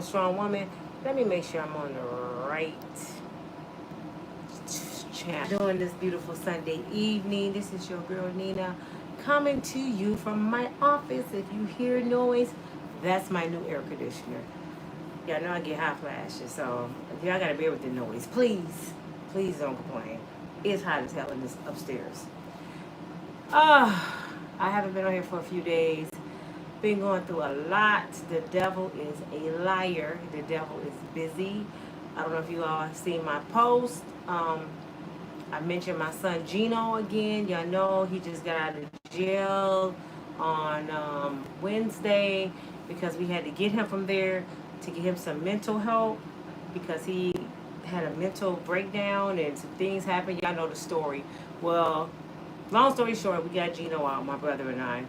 Powerful, Strong Woman. Let me make sure I'm on the right channel. Doing this beautiful Sunday evening. This is your girl Nina coming to you from my office. If you hear noise, that's my new air conditioner. Y'all know I get hot flashes, so y'all gotta bear with the noise. Please don't complain. It's hot as hell in this upstairs. I haven't been on here for a few days. Been going through a lot. The devil is a liar. The devil is busy. I don't know if you all have seen my post. I mentioned my son Gino again. Y'all know he just got out of jail on Wednesday because we had to get him from there to get him some mental help because he had a mental breakdown and some things happened. Y'all know the story. Well, long story short, we got Gino out, my brother and I.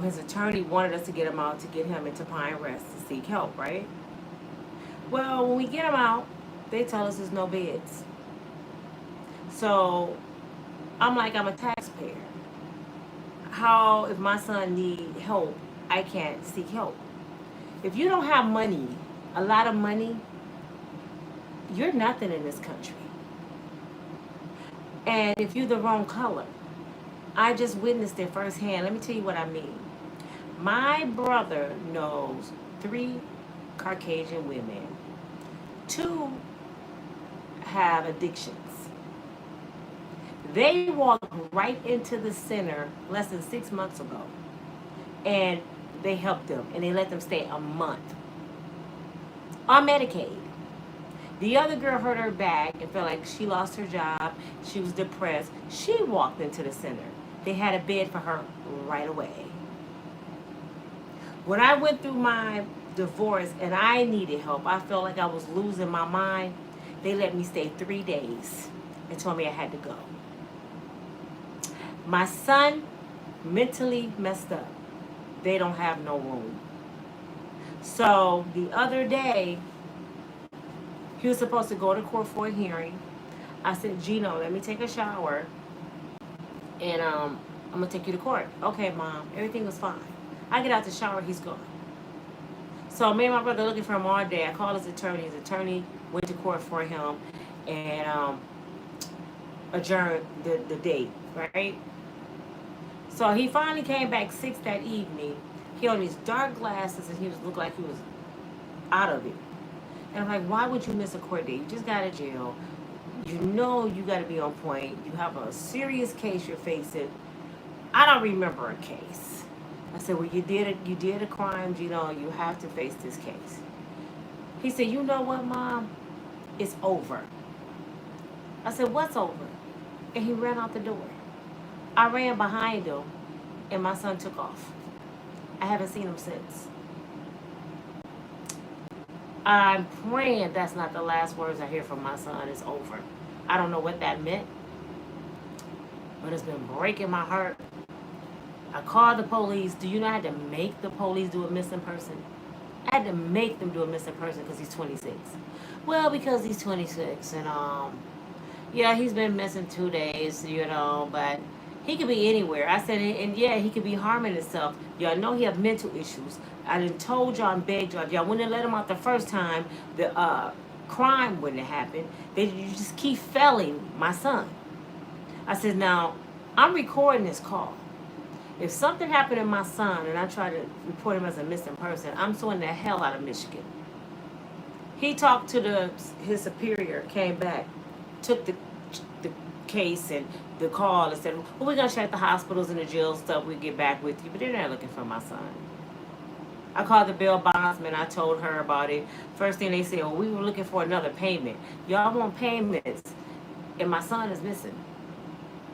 His attorney wanted us to get him out to get him into Pine Rest to seek help, right? Well, when we get him out, they tell us there's no beds. So I'm like, I'm a taxpayer. How, if my son need help, I can't seek help? If you don't have money, a lot of money, you're nothing in this country. And if you're the wrong color, I just witnessed it firsthand. Let me tell you what I mean. My brother knows 3 Caucasian women. 2 have addictions. They walked right into the center less than 6 months ago. And they helped them. And they let them stay a month. On Medicaid. The other girl hurt her back and felt like she lost her job. She was depressed. She walked into the center. They had a bed for her right away. When I went through my divorce and I needed help, I felt like I was losing my mind. They let me stay 3 days and told me I had to go. My son mentally messed up. They don't have no room. So the other day, he was supposed to go to court for a hearing. I said, Gino, let me take a shower. And I'm going to take you to court. Okay, Mom. Everything was fine. I get out the shower. He's gone. So me and my brother looking for him all day. I called his attorney. His attorney went to court for him and adjourned the date, right? So he finally came back 6 that evening. He had these dark glasses and he looked like he was out of it. And I'm like, why would you miss a court date? You just got out of jail. You know you got to be on point. You have a serious case you're facing. I don't remember a case. I said, well, you did a crime, Gino. You have to face this case. He said, you know what, Mom? It's over. I said, what's over? And he ran out the door. I ran behind him, and my son took off. I haven't seen him since. I'm praying that's not the last words I hear from my son. It's over. I don't know what that meant, but it's been breaking my heart. I called the police. Do you know I had to make the police do a missing person? I had to make them do a missing person because he's 26. Well, because he's 26 and yeah, he's been missing 2 days, you know, but he could be anywhere. I said, and yeah, he could be harming himself. Y'all know he have mental issues. I done told y'all and begged y'all. If y'all wouldn't have let him out the first time, the crime wouldn't have happened. You just keep failing my son. I said, now, I'm recording this call. If something happened to my son and I try to report him as a missing person, I'm suing the hell out of Michigan. He talked to his superior, came back, took the case and the call and said, well, we're going to check the hospitals and the jail stuff. We'll get back with you. But they're not looking for my son. I called the bail bondsman. I told her about it. First thing they said, well, we were looking for another payment. Y'all want payments, and my son is missing.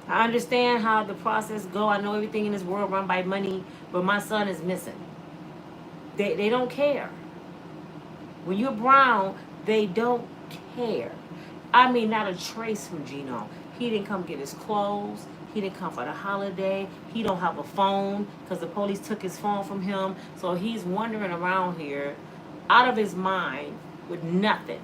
I understand how the process go. I know everything in this world run by money, but my son is missing. They don't care. When you're brown, they don't care. I mean, not a trace from Gino. He didn't come get his clothes. He didn't come for the holiday. He don't have a phone because the police took his phone from him. So he's wandering around here out of his mind with nothing.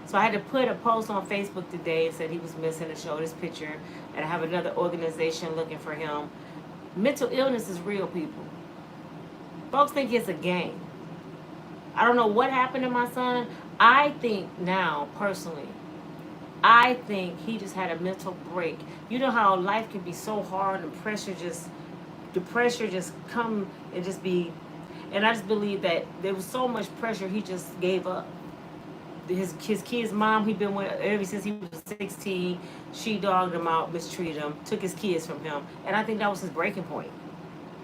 So I had to put a post on Facebook today and said he was missing and showed his picture. And I have another organization looking for him. Mental illness is real, people. Folks think it's a game. I don't know what happened to my son. I think now, personally, I think he just had a mental break. You know how life can be so hard and the pressure just come and just be, and I just believe that there was so much pressure he just gave up. His kid's mom he been with ever since he was 16. She dogged him out, mistreated him, took his kids from him, and I think that was his breaking point.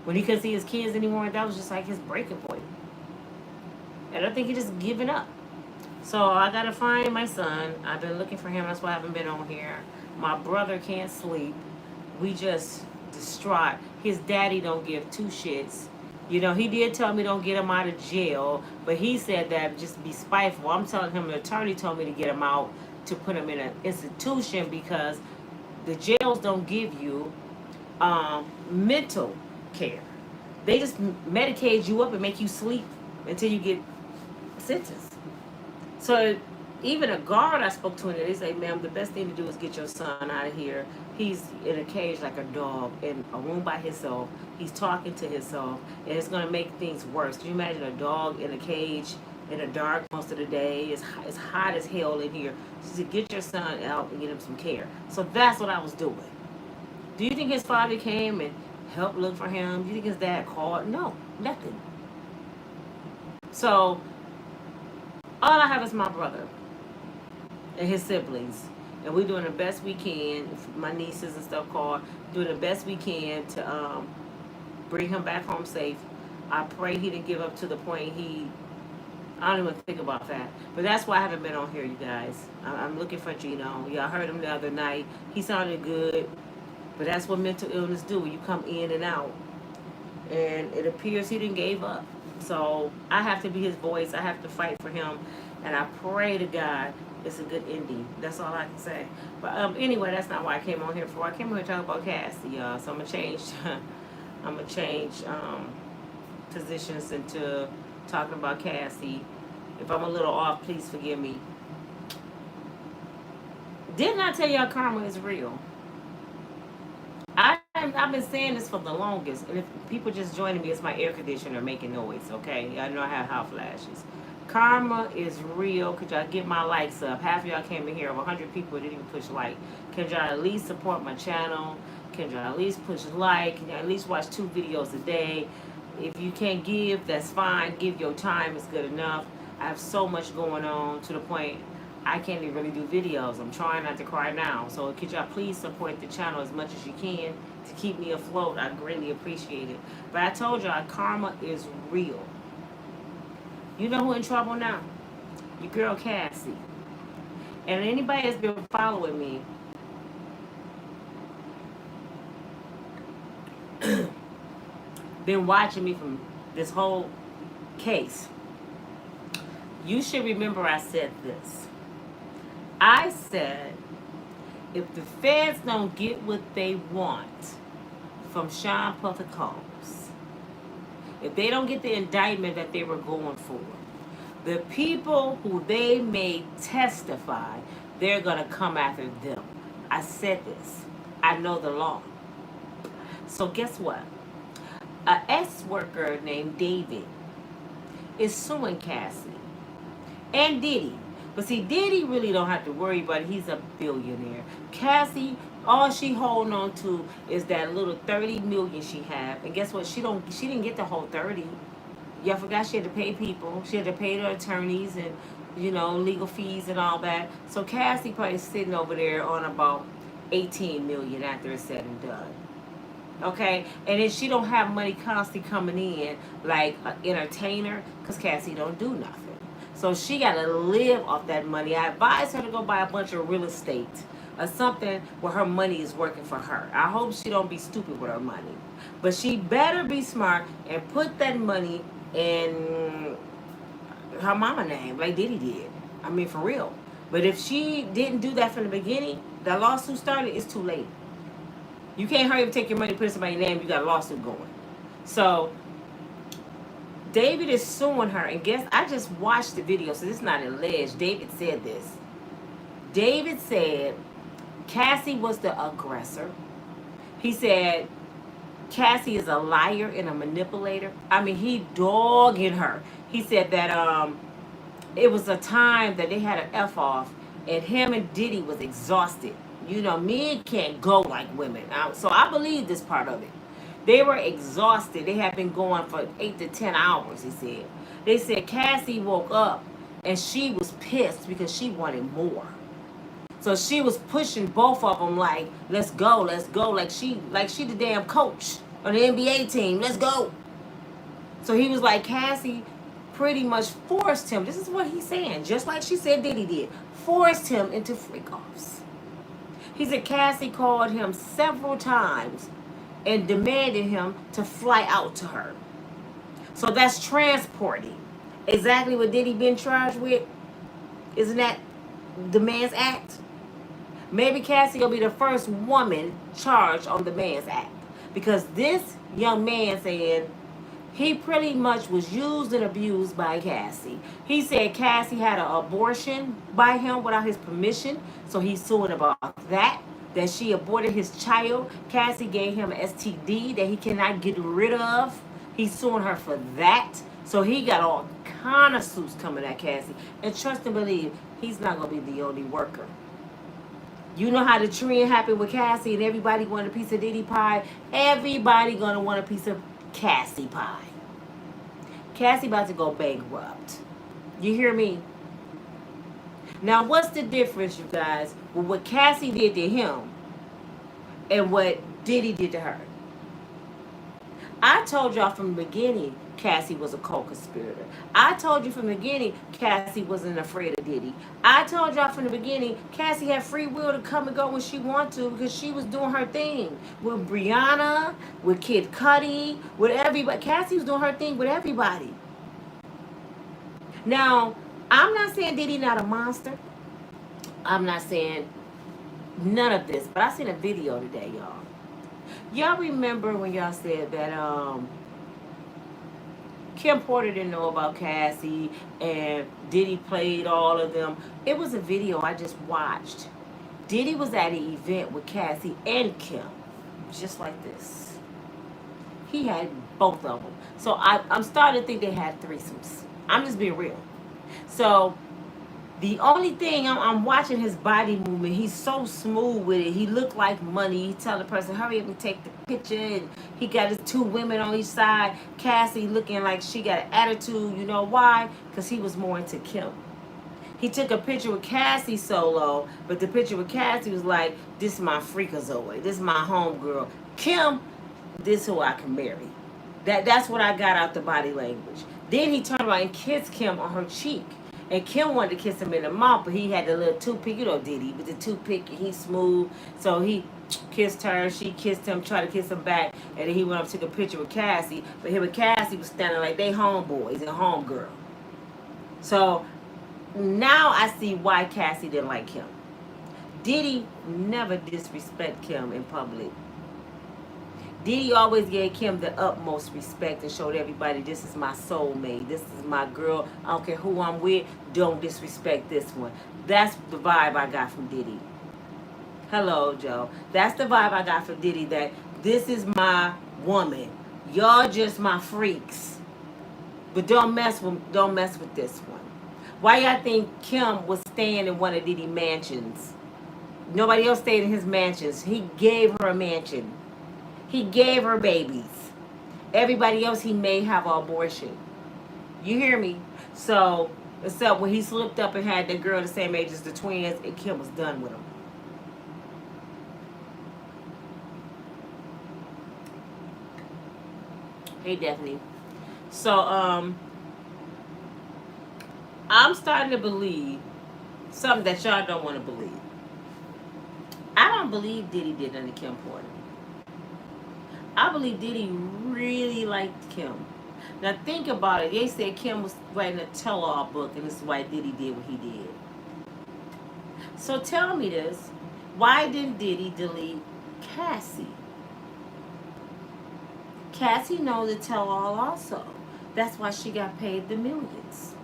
When he couldn't see his kids anymore, that was just like his breaking point. And I think he just given up. So I gotta find my son. I've been looking for him. That's why I haven't been on here. My brother can't sleep. We just distraught. His daddy don't give two shits. You know, he did tell me don't get him out of jail, but he said that just be spiteful. I'm telling him the attorney told me to get him out to put him in an institution because the jails don't give you mental care. They just medicate you up and make you sleep until you get sentenced. So even a guard I spoke to, and they say, ma'am, the best thing to do is get your son out of here. He's in a cage like a dog in a room by himself. He's talking to himself, and it's going to make things worse. Can you imagine a dog in a cage in the dark most of the day? It's hot as hell in here. She said, get your son out and get him some care. So that's what I was doing. Do you think his father came and helped look for him? Do you think his dad called? No, nothing. So all I have is my brother and his siblings. And we're doing the best we can. My nieces and stuff called, doing the best we can to bring him back home safe. I pray he didn't give up to the point I don't even think about that. But that's why I haven't been on here, you guys. I'm looking for Gino. Y'all heard him the other night. He sounded good. But that's what mental illness do. You come in and out. And it appears he didn't gave up. So I have to be his voice. I have to fight for him. And I pray to God it's a good ending. That's all I can say. But anyway, that's not why I came on here for. I came here to talk about Cassie, y'all. So I'm gonna change positions into talking about Cassie. If I'm a little off, please forgive me. Didn't I tell y'all karma is real? I've been saying this for the longest, and if people just joining me, it's my air conditioner making noise, okay? I know I have hot flashes. Karma is real. Could y'all get my likes up? Half of y'all came in here, over 100 people didn't even push like. Can y'all at least support my channel? Can y'all at least push like? Can y'all at least watch 2 videos a day? If you can't give, that's fine. Give your time, it's good enough. I have so much going on to the point I can't even really do videos. I'm trying not to cry now. So could y'all please support the channel as much as you can to keep me afloat? I greatly appreciate it. But I told y'all, karma is real. You know who in trouble now? Your girl Cassie. And anybody that's been following me, been watching me from this whole case, you should remember I said this. I said, if the feds don't get what they want from Sean Puffy Combs, if they don't get the indictment that they were going for, the people who they made testify, they're going to come after them. I said this. I know the law. So guess what? An ex-worker named David is suing Cassie and Diddy. But see, Diddy really don't have to worry about it. He's a billionaire. Cassie, all she holding on to is that little 30 million she have. And guess what? She didn't get the whole 30. Y'all forgot she had to pay people. She had to pay the attorneys and, legal fees and all that. So Cassie probably sitting over there on about 18 million after it's said and done. Okay? And then she don't have money constantly coming in like an entertainer, because Cassie don't do nothing. So she got to live off that money. I advise her to go buy a bunch of real estate or something where her money is working for her. I hope she don't be stupid with her money. But she better be smart and put that money in her mama name like Diddy did. I mean, for real. But if she didn't do that from the beginning, that lawsuit started, it's too late. You can't hurry up and take your money and put it in somebody's name. You got a lawsuit going. So David is suing her, and guess, I just watched the video, so this is not alleged. David said this. David said Cassie was the aggressor. He said Cassie is a liar and a manipulator. I mean, he dogging her. He said that it was a time that they had an F off, and him and Diddy was exhausted. You know, men can't go like women. So I believe this part of it. They were exhausted. They had been going for 8 to 10 hours, he said. They said Cassie woke up and she was pissed because she wanted more. So she was pushing both of them like, let's go, let's go. Like she the damn coach on the NBA team. Let's go. So he was like, Cassie pretty much forced him. This is what he's saying. Just like she said Diddy did. Forced him into freak-offs. He said Cassie called him several times and demanded him to fly out to her. So that's transporting. Exactly what Diddy been charged with. Isn't that the man's act? Maybe Cassie will be the first woman charged on the man's act. Because this young man said he pretty much was used and abused by Cassie. He said Cassie had an abortion by him without his permission. So he's suing about that she aborted his child. Cassie gave him an STD that he cannot get rid of. He's suing her for that. So he got all kind of suits coming at Cassie. And trust and believe, he's not going to be the only worker. You know how the trend happened with Cassie and everybody wanted a piece of Diddy pie? Everybody going to want a piece of Cassie pie. Cassie about to go bankrupt. You hear me? Now, what's the difference, you guys, with what Cassie did to him and what Diddy did to her? I told y'all from the beginning Cassie was a co-conspirator. I told you from the beginning Cassie wasn't afraid of Diddy. I told y'all from the beginning Cassie had free will to come and go when she wanted to because she was doing her thing with Brianna, with Kid Cudi, with everybody. Cassie was doing her thing with everybody. Now, I'm not saying Diddy not a monster. I'm not saying none of this, but I seen a video today, y'all. Y'all remember when y'all said that Kim Porter didn't know about Cassie and Diddy played all of them? It was a video I just watched. Diddy was at an event with Cassie and Kim, just like this. He had both of them. So I'm starting to think they had threesomes. I'm just being real. So the only thing, I'm watching his body movement. He's so smooth with it. He looked like money. He tell the person, hurry up and take the picture. And he got his two women on each side. Cassie looking like she got an attitude. You know why? Because he was more into Kim. He took a picture with Cassie solo, but the picture with Cassie was like, this is my freakazoid. This is my homegirl. Kim, this is who I can marry. That's what I got out the body language. Then he turned around and kissed Kim on her cheek. And Kim wanted to kiss him in the mouth, but he had the little toothpick. You know Diddy, with the toothpick, and he's smooth. So he kissed her, she kissed him, tried to kiss him back, and then he went up and took a picture with Cassie. But him and Cassie was standing like they homeboys and homegirl. So now I see why Cassie didn't like him. Diddy never disrespect Kim in public. Diddy always gave Kim the utmost respect and showed everybody, this is my soulmate. This is my girl. I don't care who I'm with. Don't disrespect this one. That's the vibe I got from Diddy. Hello, Joe. That's the vibe I got from Diddy, that this is my woman. Y'all just my freaks. But don't mess with this one. Why y'all think Kim was staying in one of Diddy's mansions? Nobody else stayed in his mansions. He gave her a mansion. He gave her babies. Everybody else he may have an abortion. You hear me? So, except when he slipped up and had the girl the same age as the twins, and Kim was done with him. Hey, Daphne. So, I'm starting to believe something that y'all don't want to believe. I don't believe Diddy did nothing to Kim Porter. I believe Diddy really liked Kim. Now think about it. They said Kim was writing a tell-all book, and this is why Diddy did what he did. So tell me this. Why didn't Diddy delete Cassie? Cassie knows the tell-all also. That's why she got paid the millions.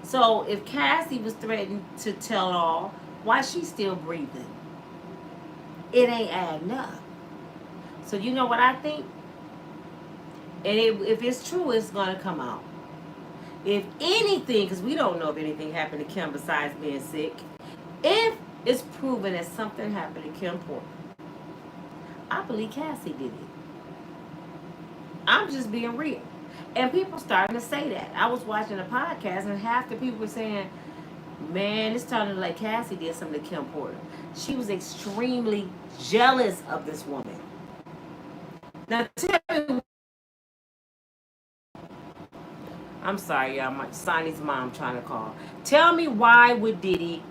So if Cassie was threatened to tell all, why is she still breathing? It ain't adding up. So you know what I think? And if it's true, it's going to come out. If anything, because we don't know if anything happened to Kim besides being sick, if it's proven that something happened to Kim Porter, I believe Cassie did it. I'm just being real. And people starting to say that. I was watching a podcast and half the people were saying, man, it's starting like Cassie did something to Kim Porter. She was extremely jealous of this woman. Now tell me, I'm sorry, y'all. My Sonny's mom trying to call. Tell me why would Diddy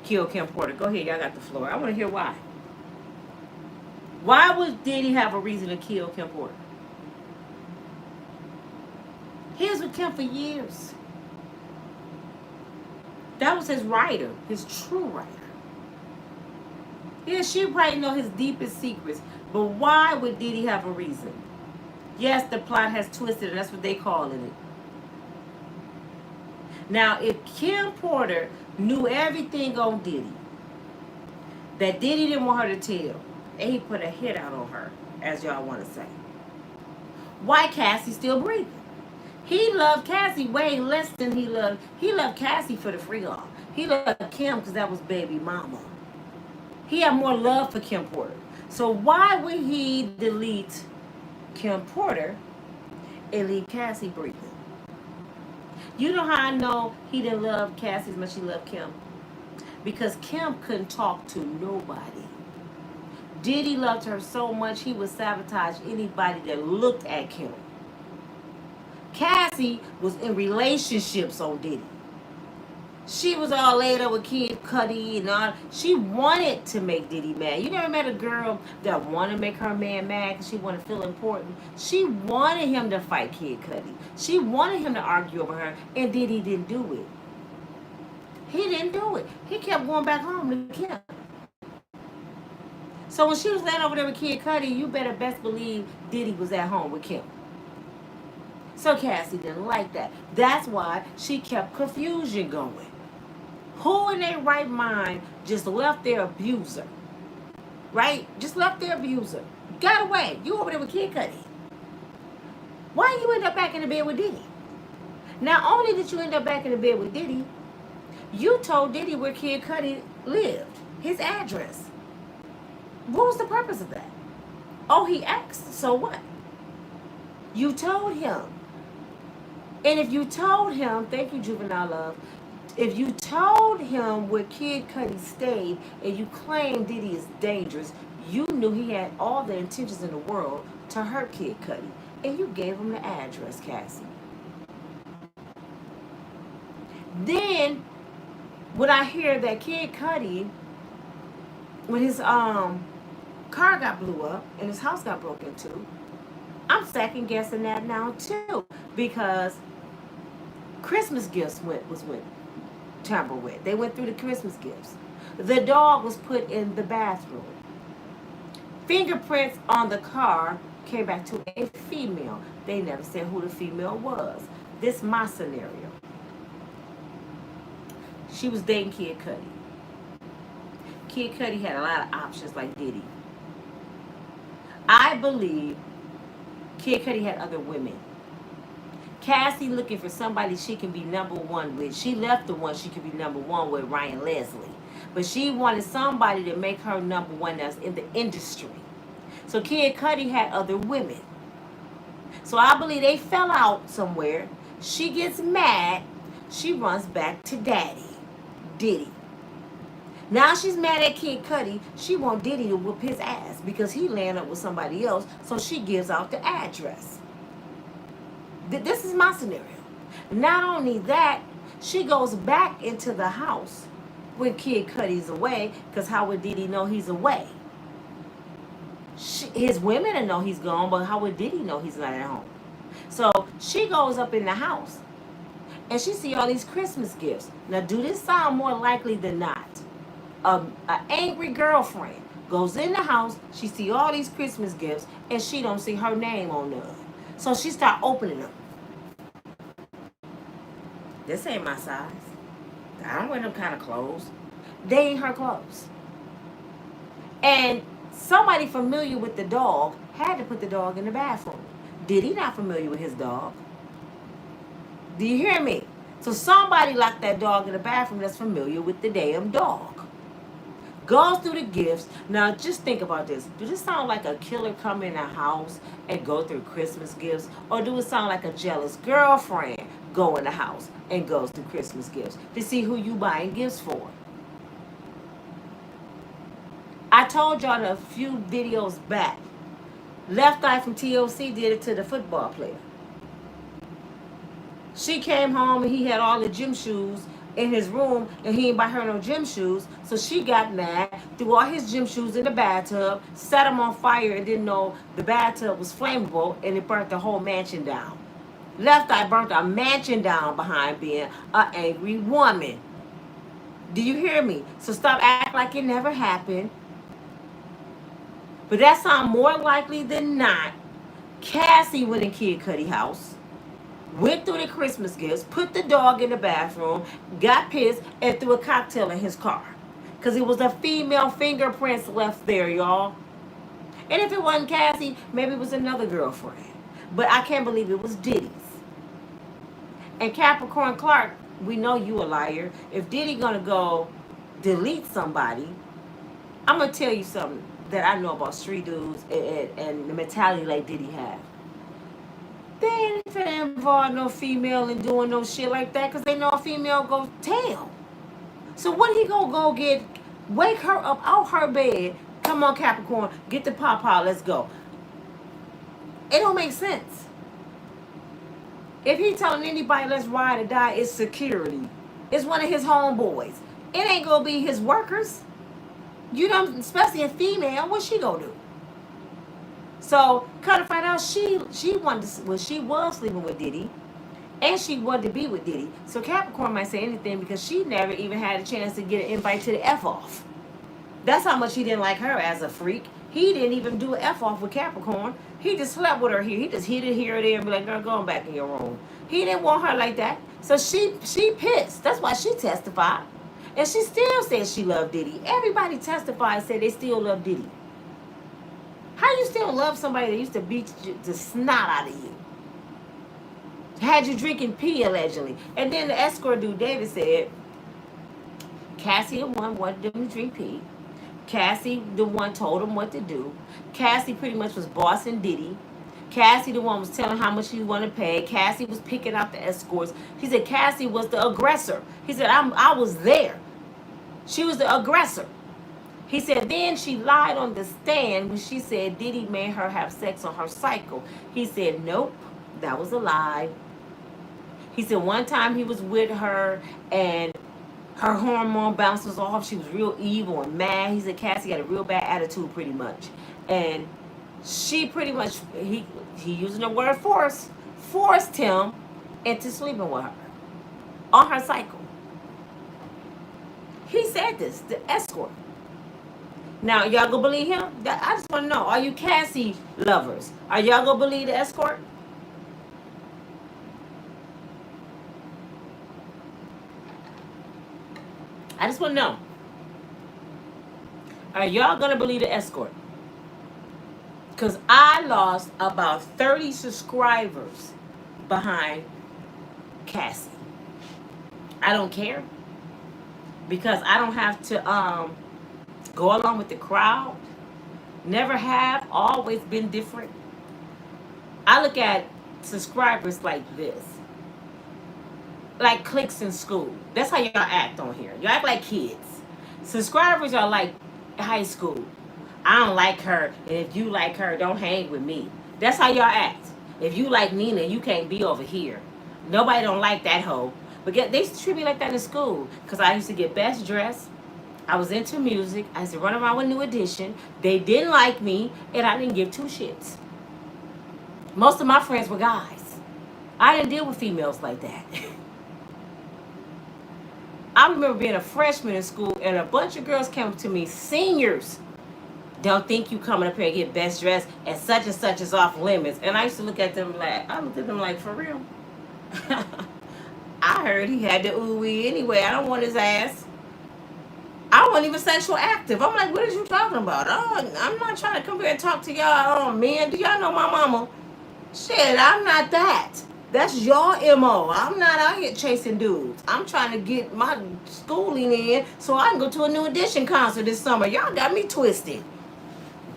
kill Kim Porter? Go ahead, y'all got the floor. I want to hear why. Why would Diddy have a reason to kill Kim Porter? He was with Kim for years. That was his writer, his true writer. Yeah, she probably know his deepest secrets. But why would Diddy have a reason? Yes, the plot has twisted, and that's what they calling it. Now, if Kim Porter knew everything on Diddy, that Diddy didn't want her to tell, and he put a hit out on her, as y'all want to say, why Cassie still breathing? He loved Cassie way less than he loved Cassie for the free off. He loved Kim because that was baby mama. He had more love for Kim Porter. So why would he delete Kim Porter and leave Cassie breathing? You know how I know he didn't love Cassie as much as he loved Kim? Because Kim couldn't talk to nobody. Diddy loved her so much he would sabotage anybody that looked at Kim. Cassie was in relationships on Diddy. She was all laid up with Kid Cudi and all. She wanted to make Diddy mad. You never met a girl that wanted to make her man mad because she wanted to feel important. She wanted him to fight Kid Cudi. She wanted him to argue over her, and Diddy didn't do it. He didn't do it. He kept going back home to Kim. So when she was laying over there with Kid Cudi, you better best believe Diddy was at home with Kim. So Cassie didn't like that. That's why she kept confusion going. Who in their right mind just left their abuser? Right? Just left their abuser. Got away. You over there with Kid Cudi. Why you end up back in the bed with Diddy? Not only did you end up back in the bed with Diddy, you told Diddy where Kid Cudi lived. His address. What was the purpose of that? Oh, he asked, so what? You told him. And if you told him, thank you, Juvenile Love, if you told him where Kid Cudi stayed and you claimed Diddy is dangerous, you knew he had all the intentions in the world to hurt Kid Cudi. And you gave him the address, Cassie. Then, when I hear that Kid Cudi, when his car got blew up and his house got broken into, I'm second guessing that now too, because Christmas gifts was tampered with. They went through the Christmas gifts. The dog was put in the bathroom. Fingerprints on the car came back to a female. They never said who the female was. This is my scenario. She was dating Kid Cudi. Kid Cudi had a lot of options like Diddy. I believe Kid Cudi had other women. Cassie looking for somebody she can be number one with. She left the one she could be number one with, Ryan Leslie. But she wanted somebody to make her number one that's in the industry. So Kid Cudi had other women. So I believe they fell out somewhere. She gets mad. She runs back to Daddy, Diddy. Now she's mad at Kid Cudi. She wants Diddy to whoop his ass because he landed up with somebody else. So she gives out the address. This is my scenario. Not only that, she goes back into the house when Kid Cudi's away, because how would Diddy know he's away? His women know he's gone, but how would Diddy know he's not at home? So she goes up in the house and she see all these Christmas gifts. Now, do this sound more likely than not? An angry girlfriend goes in the house, she see all these Christmas gifts, and she don't see her name on none. So she start opening them. This ain't my size. I don't wear them kind of clothes. They ain't her clothes. And somebody familiar with the dog had to put the dog in the bathroom. Diddy not familiar with his dog. Do you hear me? So somebody locked that dog in the bathroom that's familiar with the damn dog. Goes through the gifts. Now just think about this. Do this sound like a killer come in a house and go through Christmas gifts? Or do it sound like a jealous girlfriend go in the house and goes through Christmas gifts to see who you buying gifts for? I told y'all a few videos back. Left Eye from TOC did it to the football player. She came home and he had all the gym shoes in his room and he didn't buy her no gym shoes. So she got mad, threw all his gym shoes in the bathtub, set them on fire and didn't know the bathtub was flammable and it burnt the whole mansion down. Left Eye burnt a mansion down behind being an angry woman. Do you hear me? So stop acting like it never happened. But that sounds more likely than not. Cassie went in Kid Cudi house, went through the Christmas gifts, put the dog in the bathroom, got pissed, and threw a cocktail in his car. Because it was a female fingerprints left there, y'all. And if it wasn't Cassie, maybe it was another girlfriend. But I can't believe it was Diddy's. And Capricorn Clark, we know you a liar. If Diddy gonna go delete somebody, I'm gonna tell you something that I know about street dudes and the mentality like Diddy have. They ain't finna involve no female in doing no shit like that because they know a female go tell. So what he gonna go get? Wake her up out her bed. Come on, Capricorn, get the pawpaw, let's go. It don't make sense. If he telling anybody let's ride or die, it's security. It's one of his homeboys. It ain't gonna be his workers. You know, especially a female, what she gonna do? So, kind of find out she wanted to, well, she was sleeping with Diddy, and she wanted to be with Diddy. So Capricorn might say anything because she never even had a chance to get an invite to the F off. That's how much he didn't like her as a freak. He didn't even do an F off with Capricorn. He just slept with her here. He just hit it here or there and be like, girl, go back in your room. He didn't want her like that. So she pissed. That's why she testified. And she still says she loved Diddy. Everybody testified and said they still love Diddy. How you still love somebody that used to beat the snot out of you? Had you drinking pee, allegedly. And then the escort dude, David, said, Cassie the one wanted them to drink pee. Cassie the one told him what to do. Cassie pretty much was bossing Diddy. Cassie the one was telling how much he wanted to pay. Cassie was picking out the escorts. He said Cassie was the aggressor. He said, I was there. She was the aggressor. He said then she lied on the stand when she said Diddy made her have sex on her cycle. He said, nope, that was a lie. He said one time he was with her and her hormone bounces off. She was real evil and mad. He said Cassie had a real bad attitude pretty much. And she pretty much, he using the word forced him into sleeping with her on her cycle. He said this, the escort. Now, y'all gonna believe him? I just want to know, are you Cassie lovers? Are y'all gonna believe the escort? I just want to know. Are y'all gonna believe the escort? Because I lost about 30 subscribers behind Cassie. I don't care. Because I don't have to go along with the crowd. Never have. Always been different. I look at subscribers like this. Like cliques in school. That's how y'all act on here. You act like kids. Subscribers are like high school. I don't like her, and if you like her, don't hang with me. That's how y'all act. If you like Nina, you can't be over here. Nobody don't like that hoe. But they used to treat me like that in school, because I used to get best dressed. I was into music. I used to run around with New Edition. They didn't like me, and I didn't give two shits. Most of my friends were guys. I didn't deal with females like that. I remember being a freshman in school, and a bunch of girls came up to me, seniors. Don't think you coming up here and get best dressed, and such is off limits. And I used to look at them like, for real? I heard he had the ooh-wee anyway. I don't want his ass. I wasn't even sexual active. I'm like, what are you talking about? Oh, I'm not trying to come here and talk to y'all. Oh, man, do y'all know my mama? Shit, I'm not that. That's your MO. I'm not out here chasing dudes. I'm trying to get my schooling in so I can go to a New Edition concert this summer. Y'all got me twisted.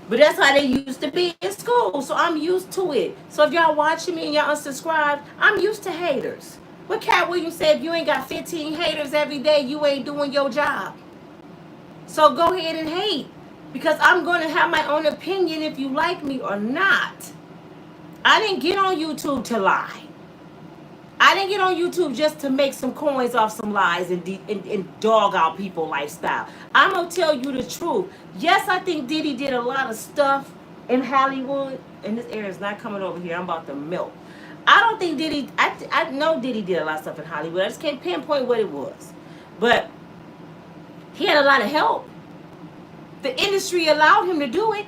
But that's how they used to be in school, so I'm used to it. So if y'all watching me and y'all unsubscribed, I'm used to haters. What Cat Williams said, if you ain't got 15 haters every day, you ain't doing your job. So go ahead and hate. Because I'm going to have my own opinion if you like me or not. I didn't get on YouTube to lie. I didn't get on YouTube just to make some coins off some lies and dog out people lifestyle. I'm going to tell you the truth. Yes, I think Diddy did a lot of stuff in Hollywood. And this area is not coming over here. I'm about to melt. I don't think Diddy, I know Diddy did a lot of stuff in Hollywood. I just can't pinpoint what it was. But he had a lot of help. The industry allowed him to do it.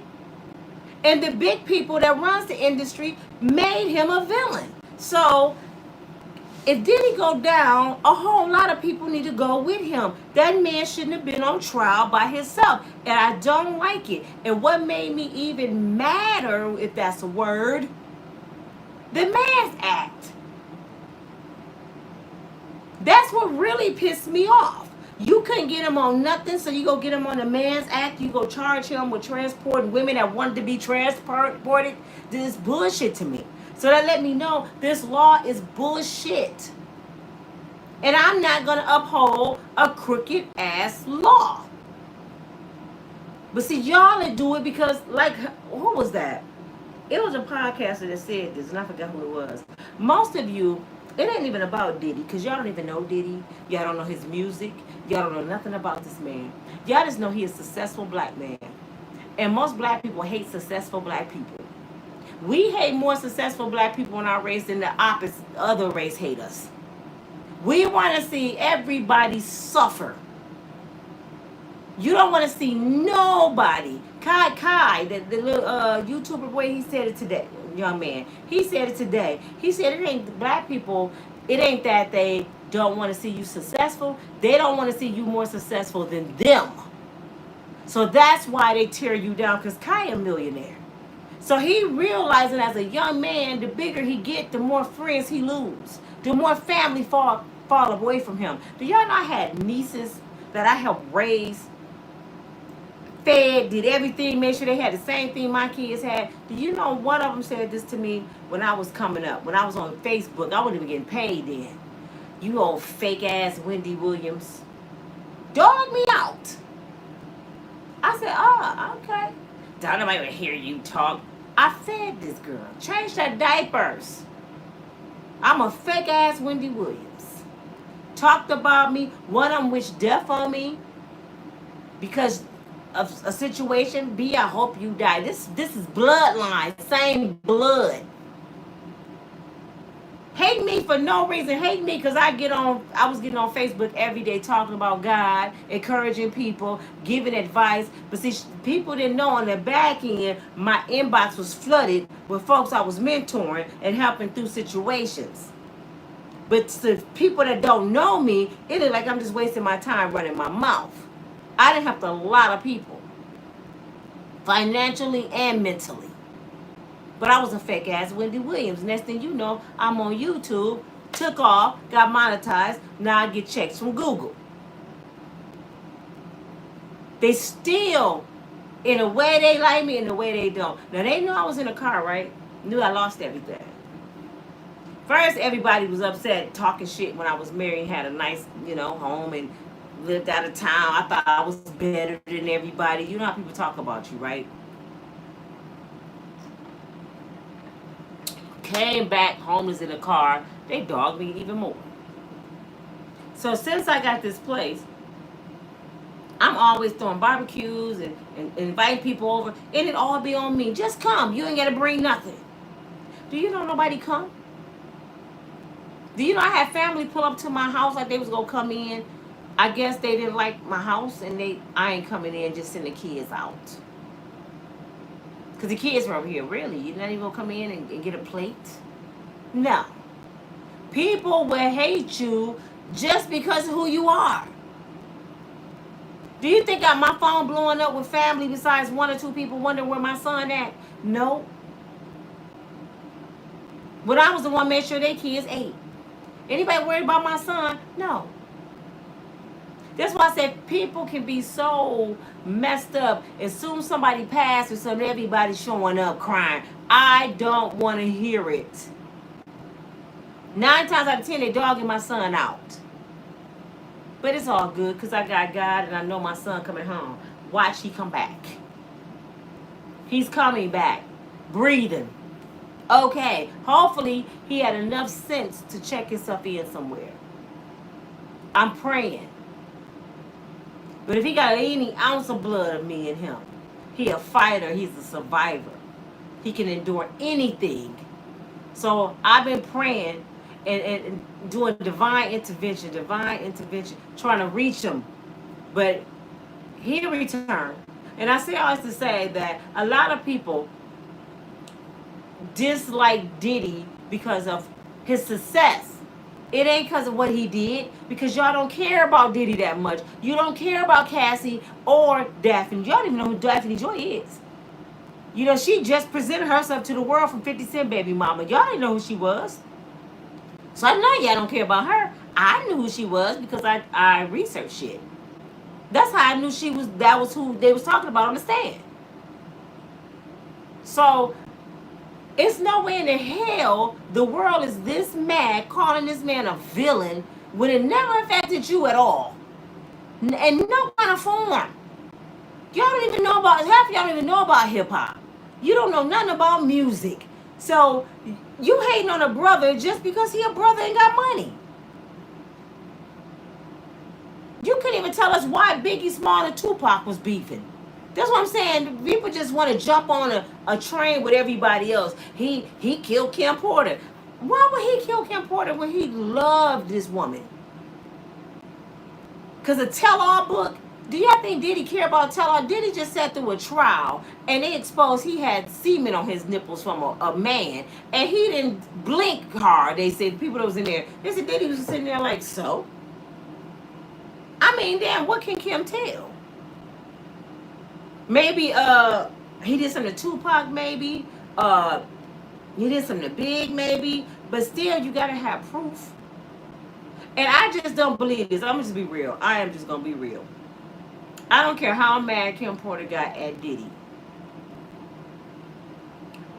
And the big people that runs the industry made him a villain. So if Diddy go down, a whole lot of people need to go with him. That man shouldn't have been on trial by himself. And I don't like it. And what made me even madder, if that's a word, the Man's Act. That's what really pissed me off. You couldn't get him on nothing, so you go get him on the Man's Act. You go charge him with transporting women that wanted to be transported. This is bullshit to me. So that let me know this law is bullshit. And I'm not going to uphold a crooked ass law. But see, y'all that do it because, like, who was that? It was a podcaster that said this, and I forgot who it was. Most of you, it ain't even about Diddy, because y'all don't even know Diddy. Y'all don't know his music. Y'all don't know nothing about this man. Y'all just know he is a successful black man. And most black people hate successful black people. We hate more successful black people in our race than the opposite other race hate us. We want to see everybody suffer. You don't want to see nobody. Kai, the little YouTuber boy, he said it today, young man. He said it today. He said it ain't black people, it ain't that they don't want to see you successful. They don't want to see you more successful than them. So that's why they tear you down, because Kai a millionaire. So he realizing as a young man, the bigger he get, the more friends he lose. The more family fall away from him. Do y'all know I had nieces that I helped raise, fed, did everything, made sure they had the same thing my kids had? Do you know one of them said this to me when I was coming up, when I was on Facebook? I wasn't even getting paid then. You old fake ass Wendy Williams. Dog me out. I said, oh, okay. Don't nobody even hear you talk. I fed this girl. Changed her diapers. I'm a fake ass Wendy Williams. Talked about me. One of them wished death on me because of a situation. B, I hope you die. This is bloodline. Same blood. Hate me for no reason. Hate me because I was getting on Facebook every day talking about God, encouraging people, giving advice. But see, people didn't know on the back end, my inbox was flooded with folks I was mentoring and helping through situations. But to people that don't know me, it is like I'm just wasting my time running my mouth. I done helped a lot of people, financially and mentally. But I was a fake ass Wendy Williams. Next thing you know, I'm on YouTube, took off, got monetized. Now I get checks from Google. They still, in a way they like me, in a way they don't. Now they knew I was in a car, right? Knew I lost everything. First, everybody was upset, talking shit when I was married, had a nice, home and lived out of town. I thought I was better than everybody. You know how people talk about you, right? Came back homeless in a car. They dogged me even more. So since I got this place, I'm always throwing barbecues and inviting people over. And it all be on me. Just come. You ain't got to bring nothing. Do you know nobody come? Do you know I had family pull up to my house like they was going to come in? I guess they didn't like my house and I ain't coming in, just send the kids out. Because the kids were over here. Really? You're not even going to come in and get a plate? No. People will hate you just because of who you are. Do you think my phone blowing up with family besides 1 or 2 people wondering where my son at? No. But I was the one made sure their kids ate. Anybody worried about my son? No. That's why I said people can be so messed up. As soon as somebody passes, so everybody's showing up crying. I don't want to hear it. 9 times out of 10, they dogging my son out. But it's all good because I got God and I know my son coming home. Watch he come back. He's coming back. Breathing. Okay. Hopefully he had enough sense to check himself in somewhere. I'm praying. But if he got any ounce of blood of me in him, he a fighter. He's a survivor. He can endure anything. So I've been praying and doing divine intervention, trying to reach him. But he returned. And I say all this to say that a lot of people dislike Diddy because of his success. It ain't because of what he did, because y'all don't care about Diddy that much. You don't care about Cassie or Daphne. Y'all don't even know who Daphne Joy is. You know, she just presented herself to the world from 50 Cent baby mama. Y'all didn't know who she was. So I know y'all don't care about her. I knew who she was because I researched shit. That's how I knew that was who they was talking about on the stand. So it's no way in the hell the world is this mad calling this man a villain when it never affected you at all. In no kind of form. Y'all don't even know about, half of y'all don't even know about hip hop. You don't know nothing about music. So you hating on a brother just because he a brother and got money. You couldn't even tell us why Biggie Small and Tupac was beefing. That's what I'm saying. People just want to jump on a train with everybody else. He killed Kim Porter. Why would he kill Kim Porter when he loved this woman? Because a tell-all book? Do y'all think Diddy care about tell-all? Diddy just sat through a trial and they exposed he had semen on his nipples from a man. And he didn't blink hard. They said, people that was in there. They said Diddy was sitting there like, so? I mean, damn, what can Kim tell? Maybe he did something to Tupac, maybe. He did something to Big, maybe. But still, you gotta have proof. And I just don't believe this. I'm just be real. I am just gonna be real. I don't care how mad Kim Porter got at Diddy.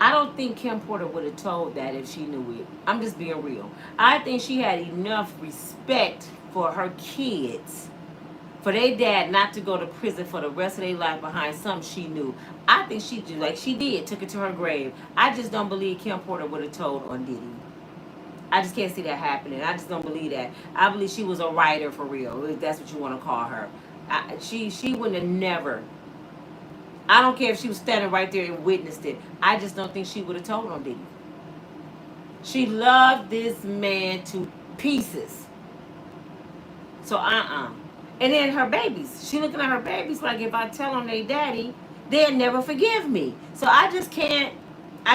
I don't think Kim Porter would have told that if she knew it. I'm just being real. I think she had enough respect for her kids, for their dad not to go to prison for the rest of their life behind something she knew. I think she did, like she did, took it to her grave. I just don't believe Kim Porter would have told on Diddy. I just can't see that happening. I just don't believe that. I believe she was a writer for real, if that's what you want to call her. She wouldn't have never. I don't care if she was standing right there and witnessed it. I just don't think she would have told on Diddy. She loved this man to pieces. So And then her babies. She looking at her babies like, if I tell them they daddy, they'll never forgive me. So I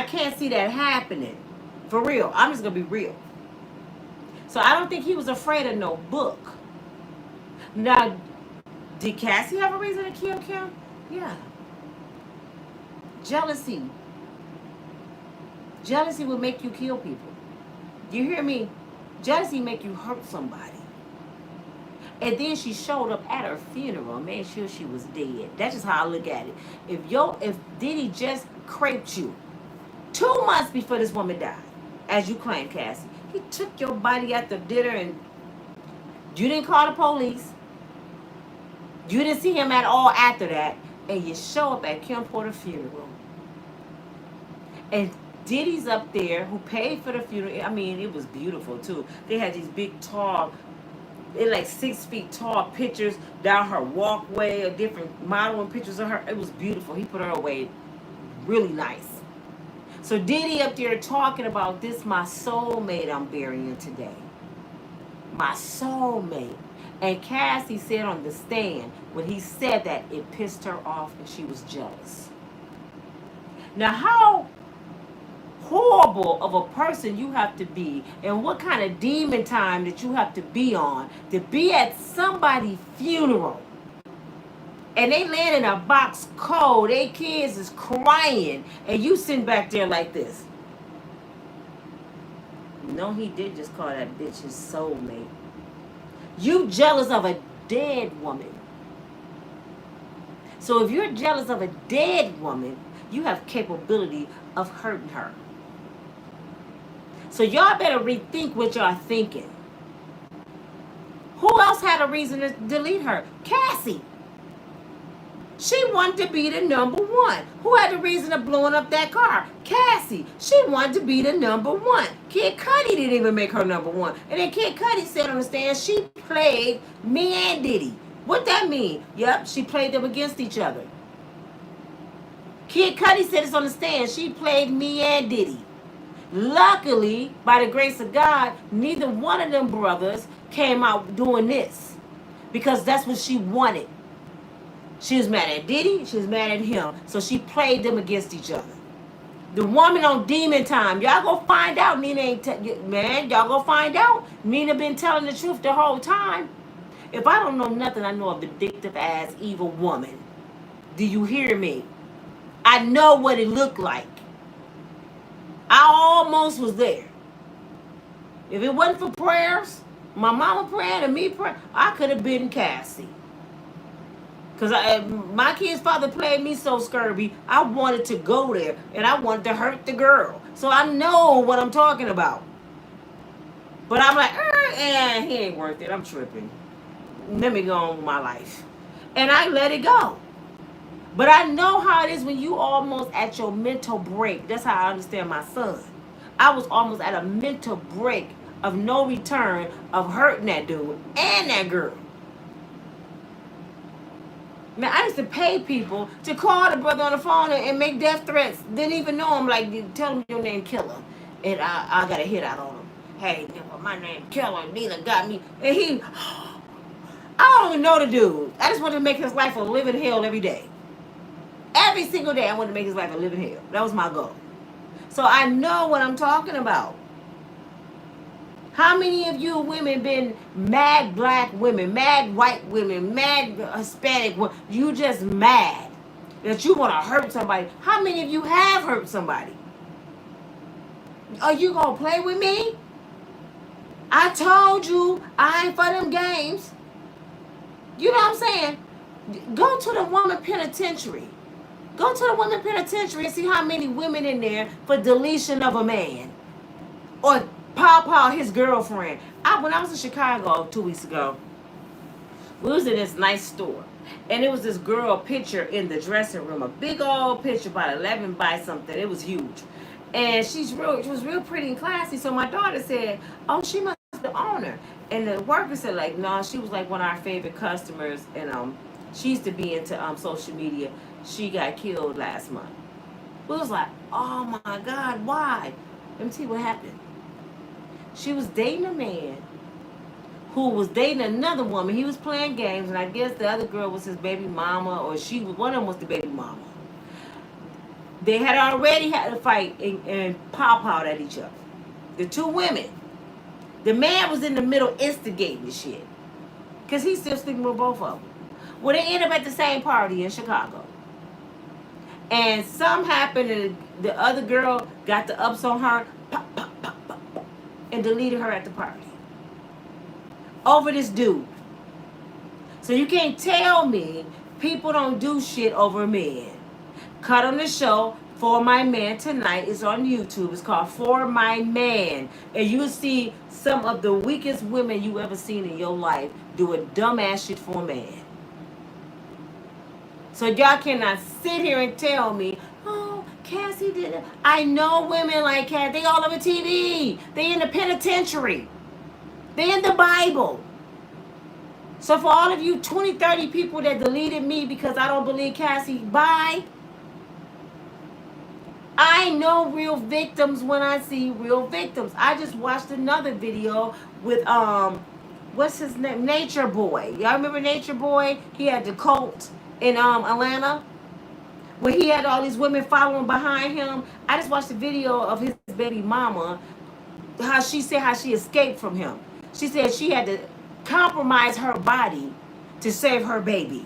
can't see that happening. For real. I'm just going to be real. So I don't think he was afraid of no book. Now, did Cassie have a reason to kill Kim? Yeah. Jealousy. Jealousy will make you kill people. You hear me? Jealousy make you hurt somebody. And then she showed up at her funeral and made sure she was dead. That's just how I look at it. If Diddy just craped you 2 months before this woman died, as you claim, Cassie, he took your body after dinner and you didn't call the police. You didn't see him at all after that. And you show up at Kim Porter's funeral. And Diddy's up there who paid for the funeral. I mean, it was beautiful too. They had these big, tall, they're like 6 feet tall pictures down her walkway, a different modeling pictures of her. It was beautiful. He put her away really nice. So Diddy up there talking about this, my soulmate I'm burying today. My soulmate. And Cassie said on the stand, when he said that, it pissed her off and she was jealous. Now, how horrible of a person you have to be and what kind of demon time that you have to be on to be at somebody's funeral And they laying in a box cold. They kids is crying. And you sitting back there like this. No, he did just call that bitch his soulmate. You jealous of a dead woman. So if you're jealous of a dead woman, you have capability of hurting her. So y'all better rethink what y'all thinking. Who else had a reason to delete her? Cassie. She wanted to be the number one. Who had the reason of blowing up that car? Cassie. She wanted to be the number one. Kid Cudi didn't even make her number one. And then Kid Cudi said on the stand, she played me and Diddy. What that mean? Yep, she played them against each other. Kid Cudi said it's on the stand. She played me and Diddy. Luckily, by the grace of God, neither one of them brothers came out doing this. Because that's what she wanted. She was mad at Diddy, she was mad at him. So she played them against each other. The woman on Demon Time, y'all go find out. Nina ain't, man, y'all go find out. Nina been telling the truth the whole time. If I don't know nothing, I know a vindictive ass evil woman. Do you hear me? I know what it looked like. I almost was there. If it wasn't for prayers, my mama praying and me praying, I could have been Cassie. Because my kid's father played me so scurvy, I wanted to go there. And I wanted to hurt the girl. So I know what I'm talking about. But I'm like, he ain't worth it. I'm tripping. Let me go on with my life. And I let it go. But I know how it is when you almost at your mental break. That's how I understand my son. I was almost at a mental break of no return of hurting that dude and that girl. Man, I used to pay people to call the brother on the phone and make death threats. Didn't even know him. Like, tell him your name, Killer. And I got a hit out on him. Hey, my name, Killer. Nina got me. And he, I don't even know the dude. I just wanted to make his life a living hell every day. Every single day, I wanted to make his life a living hell. That was my goal. So I know what I'm talking about. How many of you women been mad black women, mad white women, mad Hispanic women? You just mad that you want to hurt somebody. How many of you have hurt somebody? Are you going to play with me? I told you I ain't for them games. You know what I'm saying? Go to the woman penitentiary. Go to the woman penitentiary and see how many women in there for deletion of a man. Or Paw, his girlfriend. When I was in Chicago 2 weeks ago, we was in this nice store. And it was this girl picture in the dressing room. A big old picture, about 11 by something. It was huge. And she was real pretty and classy. So my daughter said, oh, she must be the owner. And the worker said, like, no, she was like one of our favorite customers. And she used to be into social media. She got killed last month. We was like, oh my God, why? Let me tell you what happened. She was dating a man who was dating another woman. He was playing games, and I guess the other girl was his baby mama, or one of them was the baby mama. They had already had a fight and pop-out at each other. The two women. The man was in the middle instigating the shit. Because he's still sleeping with both of them. Well, they ended up at the same party in Chicago. And something happened, and the other girl got the ups on her, pop, pop, pop, pop, pop, and deleted her at the party. Over this dude. So you can't tell me people don't do shit over men. Cut on the show, For My Man tonight. It's on YouTube. It's called For My Man. And you'll see some of the weakest women you ever seen in your life doing dumbass shit for a man. So y'all cannot sit here and tell me, oh, Cassie did it. I know women like Cassie. They all over TV. They in the penitentiary. They in the Bible. So for all of you 20, 30 people that deleted me because I don't believe Cassie, bye. I know real victims when I see real victims. I just watched another video with, what's his name? Nature Boy. Y'all remember Nature Boy? He had the cult in Atlanta, where he had all these women following behind him. I just watched the video of his baby mama, how she said how she escaped from him. She said she had to compromise her body to save her baby.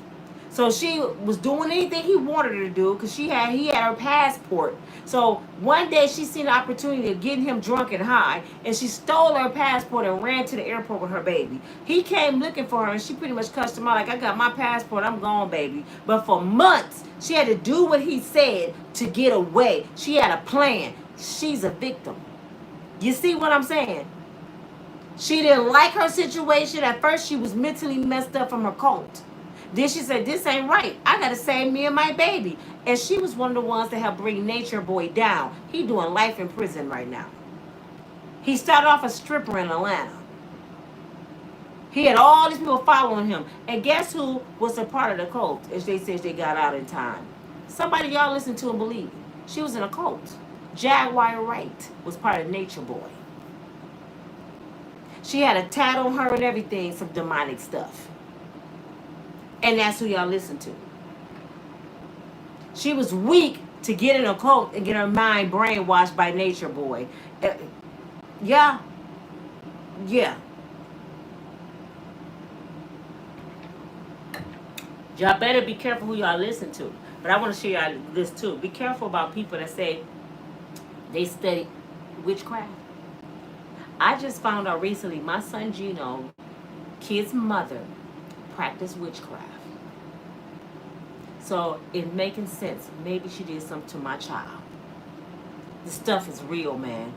So she was doing anything he wanted her to do because he had her passport. So one day she seen an opportunity of getting him drunk and high, and she stole her passport and ran to the airport with her baby. He came looking for her, and she pretty much cussed him out like, I got my passport, I'm gone, baby. But for months, she had to do what he said to get away. She had a plan. She's a victim. You see what I'm saying? She didn't like her situation. At first, she was mentally messed up from her cult. Then she said, this ain't right. I got to save me and my baby. And she was one of the ones that helped bring Nature Boy down. He doing life in prison right now. He started off a stripper in Atlanta. He had all these people following him. And guess who was a part of the cult? As they said, they got out in time. Somebody y'all listen to and believe. She was in a cult. Jaguar Wright was part of Nature Boy. She had a tat on her and everything, some demonic stuff. And that's who y'all listen to. She was weak to get in a cult and get her mind brainwashed by Nature Boy. Yeah. Yeah. Y'all better be careful who y'all listen to. But I want to show y'all this too. Be careful about people that say they study witchcraft. I just found out recently my son Gino, kid's mother, practiced witchcraft. So it's making sense. Maybe she did something to my child. This stuff is real, man.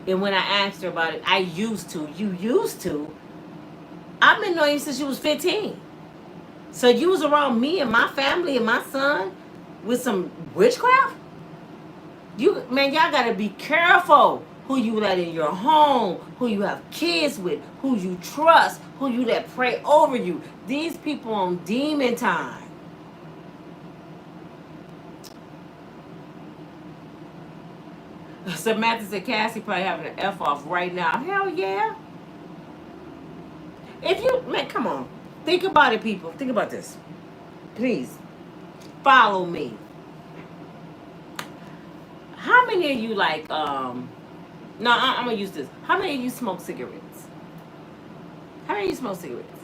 And when I asked her about it, I used to. You used to? I've been knowing you since you was 15. So you was around me and my family and my son with some witchcraft? Man, y'all gotta be careful who you let in your home, who you have kids with, who you trust, who you let pray over you. These people on demon time. Samantha said Cassie probably having an F off right now. Hell yeah. If you, man, come on. Think about it, people. Think about this. Please. Follow me. How many of you like, I'm going to use this. How many of you smoke cigarettes? How many of you smoke cigarettes?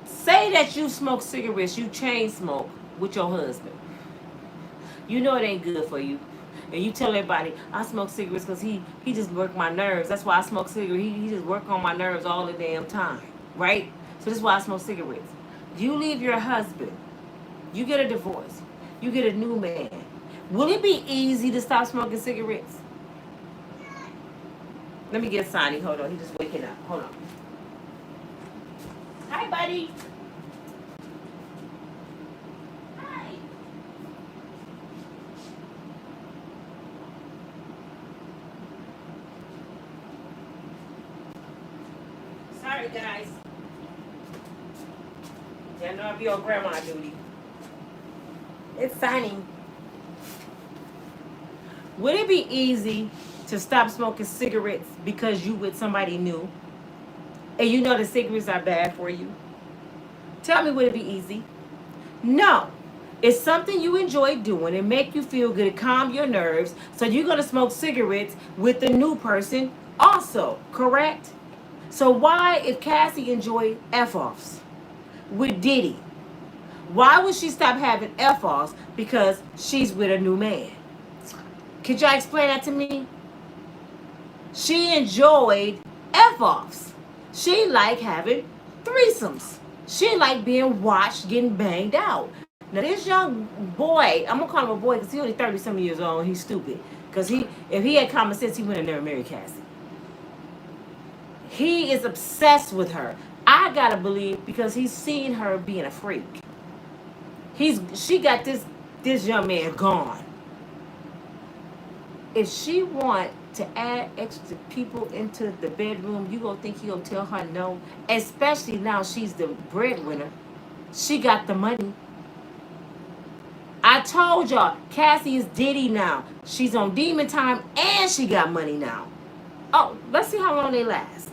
Say that you smoke cigarettes, you chain smoke with your husband. You know it ain't good for you. And you tell everybody, I smoke cigarettes because he just worked my nerves. That's why I smoke cigarettes. He just work on my nerves all the damn time. Right? So this is why I smoke cigarettes. You leave your husband. You get a divorce. You get a new man. Will it be easy to stop smoking cigarettes? Let me get Sonny. Hold on. He's just waking up. Hold on. Hi, buddy. Hi. Sorry, guys. I know I'll be on grandma duty. It's Sonny. Would it be easy to stop smoking cigarettes because you with somebody new and you know the cigarettes are bad for you? Tell me, would it be easy? No. It's something you enjoy doing and make you feel good, it calm your nerves, so you're going to smoke cigarettes with the new person also, correct? So why, if Cassie enjoyed F-offs with Diddy, why would she stop having F-offs because she's with a new man? Could y'all explain that to me? She enjoyed F-offs. She liked having threesomes. She liked being watched, getting banged out. Now this young boy, I'm going to call him a boy because he's only 30-some years old and he's stupid. Because if he had common sense, he would have never married Cassie. He is obsessed with her. I got to believe because he's seen her being a freak. She got this young man gone. If she want to add extra people into the bedroom, you gonna think he gonna tell her no? Especially now she's the breadwinner. She got the money. I told y'all, Cassie is Diddy now. She's on demon time and she got money now. Oh, let's see how long they last.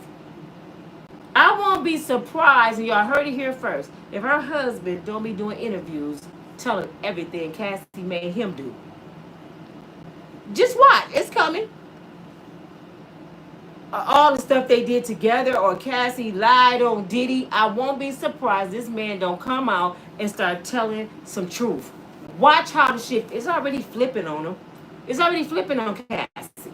I won't be surprised, and y'all heard it here first, if her husband don't be doing interviews telling everything Cassie made him do. Just watch. It's coming. all the stuff they did together, or Cassie lied on Diddy, I won't be surprised this man don't come out and start telling some truth. Watch how the shit is already flipping on him. It's already flipping on Cassie.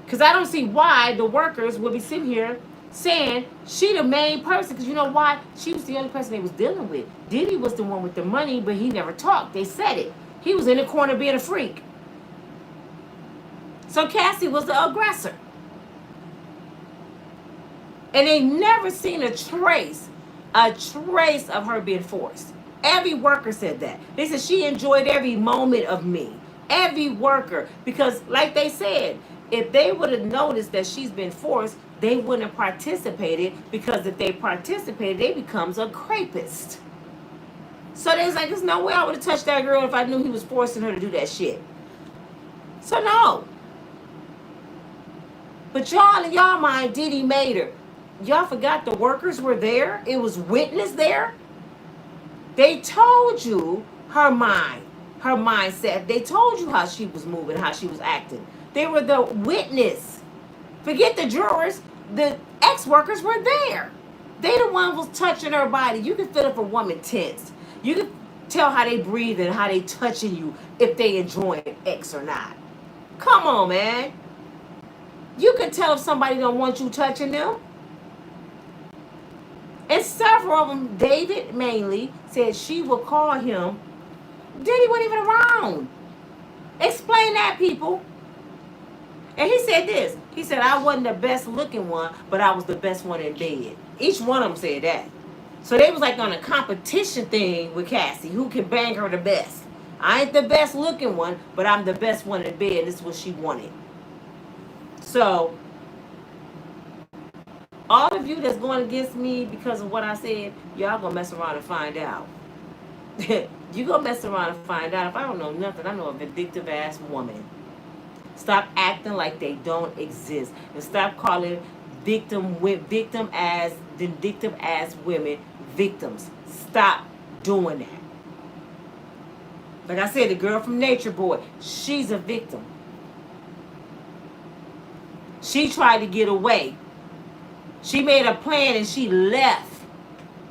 Because I don't see why the workers would be sitting here saying she the main person. Because you know why? She was the only person they was dealing with. Diddy was the one with the money, but he never talked. They said it. He was in the corner being a freak. So Cassie was the aggressor. And they never seen a trace of her being forced. Every worker said that. They said she enjoyed every moment of me. Every worker. Because like they said, if they would have noticed that she's been forced, they wouldn't have participated, because if they participated, they becomes a rapist. So they was like, there's no way I would have touched that girl if I knew he was forcing her to do that shit. So no. But y'all in y'all mind, Diddy made her. Y'all forgot the workers were there? It was witness there? They told you her mindset. They told you how she was moving, how she was acting. They were the witness. Forget the jurors. The ex-workers were there. They the one was touching her body. You can feel if a woman tense. You can tell how they breathe and how they touching you, if they enjoying X or not. Come on, man. You can tell if somebody don't want you touching them. And several of them, David mainly, said she would call him. Diddy wasn't even around. Explain that, people. And he said this. He said, I wasn't the best looking one, but I was the best one in bed. Each one of them said that. So they was like on a competition thing with Cassie. Who can bang her the best? I ain't the best looking one, but I'm the best one in bed. This is what she wanted. So, all of you that's going against me because of what I said, y'all gonna mess around and find out. You gonna mess around and find out. If I don't know nothing, I know a vindictive ass woman. Stop acting like they don't exist, and stop calling vindictive ass women victims. Stop doing that. Like I said, the girl from Nature Boy, she's a victim. She tried to get away. She made a plan and she left.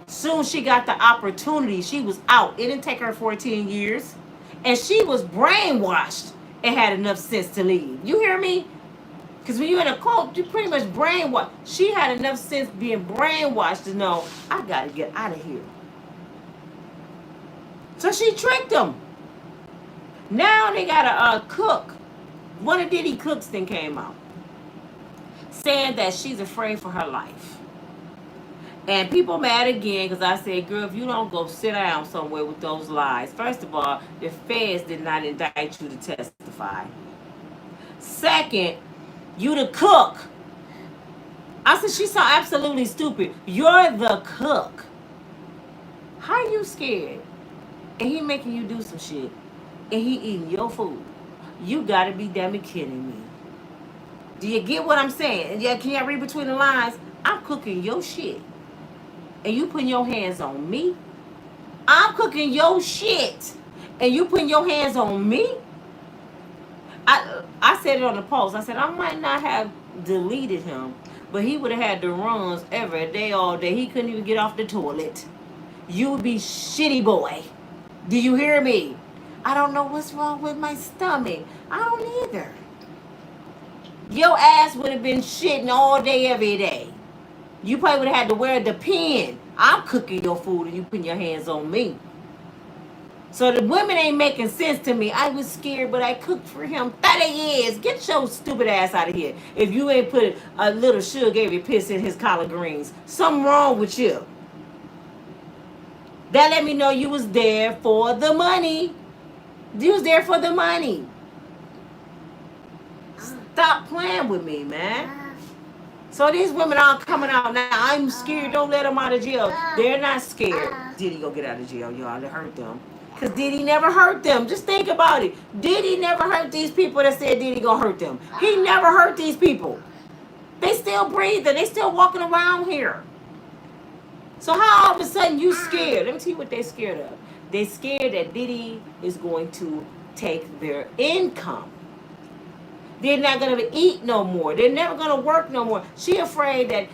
Soon she got the opportunity. She was out. It didn't take her 14 years. And she was brainwashed and had enough sense to leave. You hear me? Because when you're in a cult, you pretty much brainwashed. She had enough sense being brainwashed to know, I got to get out of here. So she tricked them. Now they got a cook. One of Diddy cooks then came out, saying that she's afraid for her life. And people mad again because I said, girl, if you don't go sit down somewhere with those lies. First of all, the feds did not indict you to testify. Second, you the cook. I said, she's so absolutely stupid. You're the cook. How you scared? And he making you do some shit. And he eating your food. You gotta be damn it kidding me. Do you get what I'm saying? Yeah, can y'all read between the lines? I'm cooking your shit. And you putting your hands on me? I'm cooking your shit. And you putting your hands on me? I said it on the post. I said, I might not have deleted him, but he would have had the runs every day, all day. He couldn't even get off the toilet. You would be shitty boy. Do you hear me? I don't know what's wrong with my stomach. I don't either. Your ass would have been shitting all day, every day. You probably would have had to wear the pen. I'm cooking your food and you putting your hands on me. So the women ain't making sense to me. I was scared, but I cooked for him 30 years. Get your stupid ass out of here. If you ain't put a little sugar every piss in his collard greens, something wrong with you. That let me know you was there for the money. You was there for the money. Stop playing with me, man. So these women are coming out now. I'm scared. Don't let them out of jail. They're not scared. Diddy go get out of jail, y'all. It hurt them. Because Diddy never hurt them. Just think about it. Diddy never hurt these people that said Diddy gonna hurt them. He never hurt these people. They still breathing. They still walking around here. So how all of a sudden you scared? Let me tell you what they're scared of. They're scared that Diddy is going to take their income. They're not gonna eat no more. They're never gonna work no more. She afraid that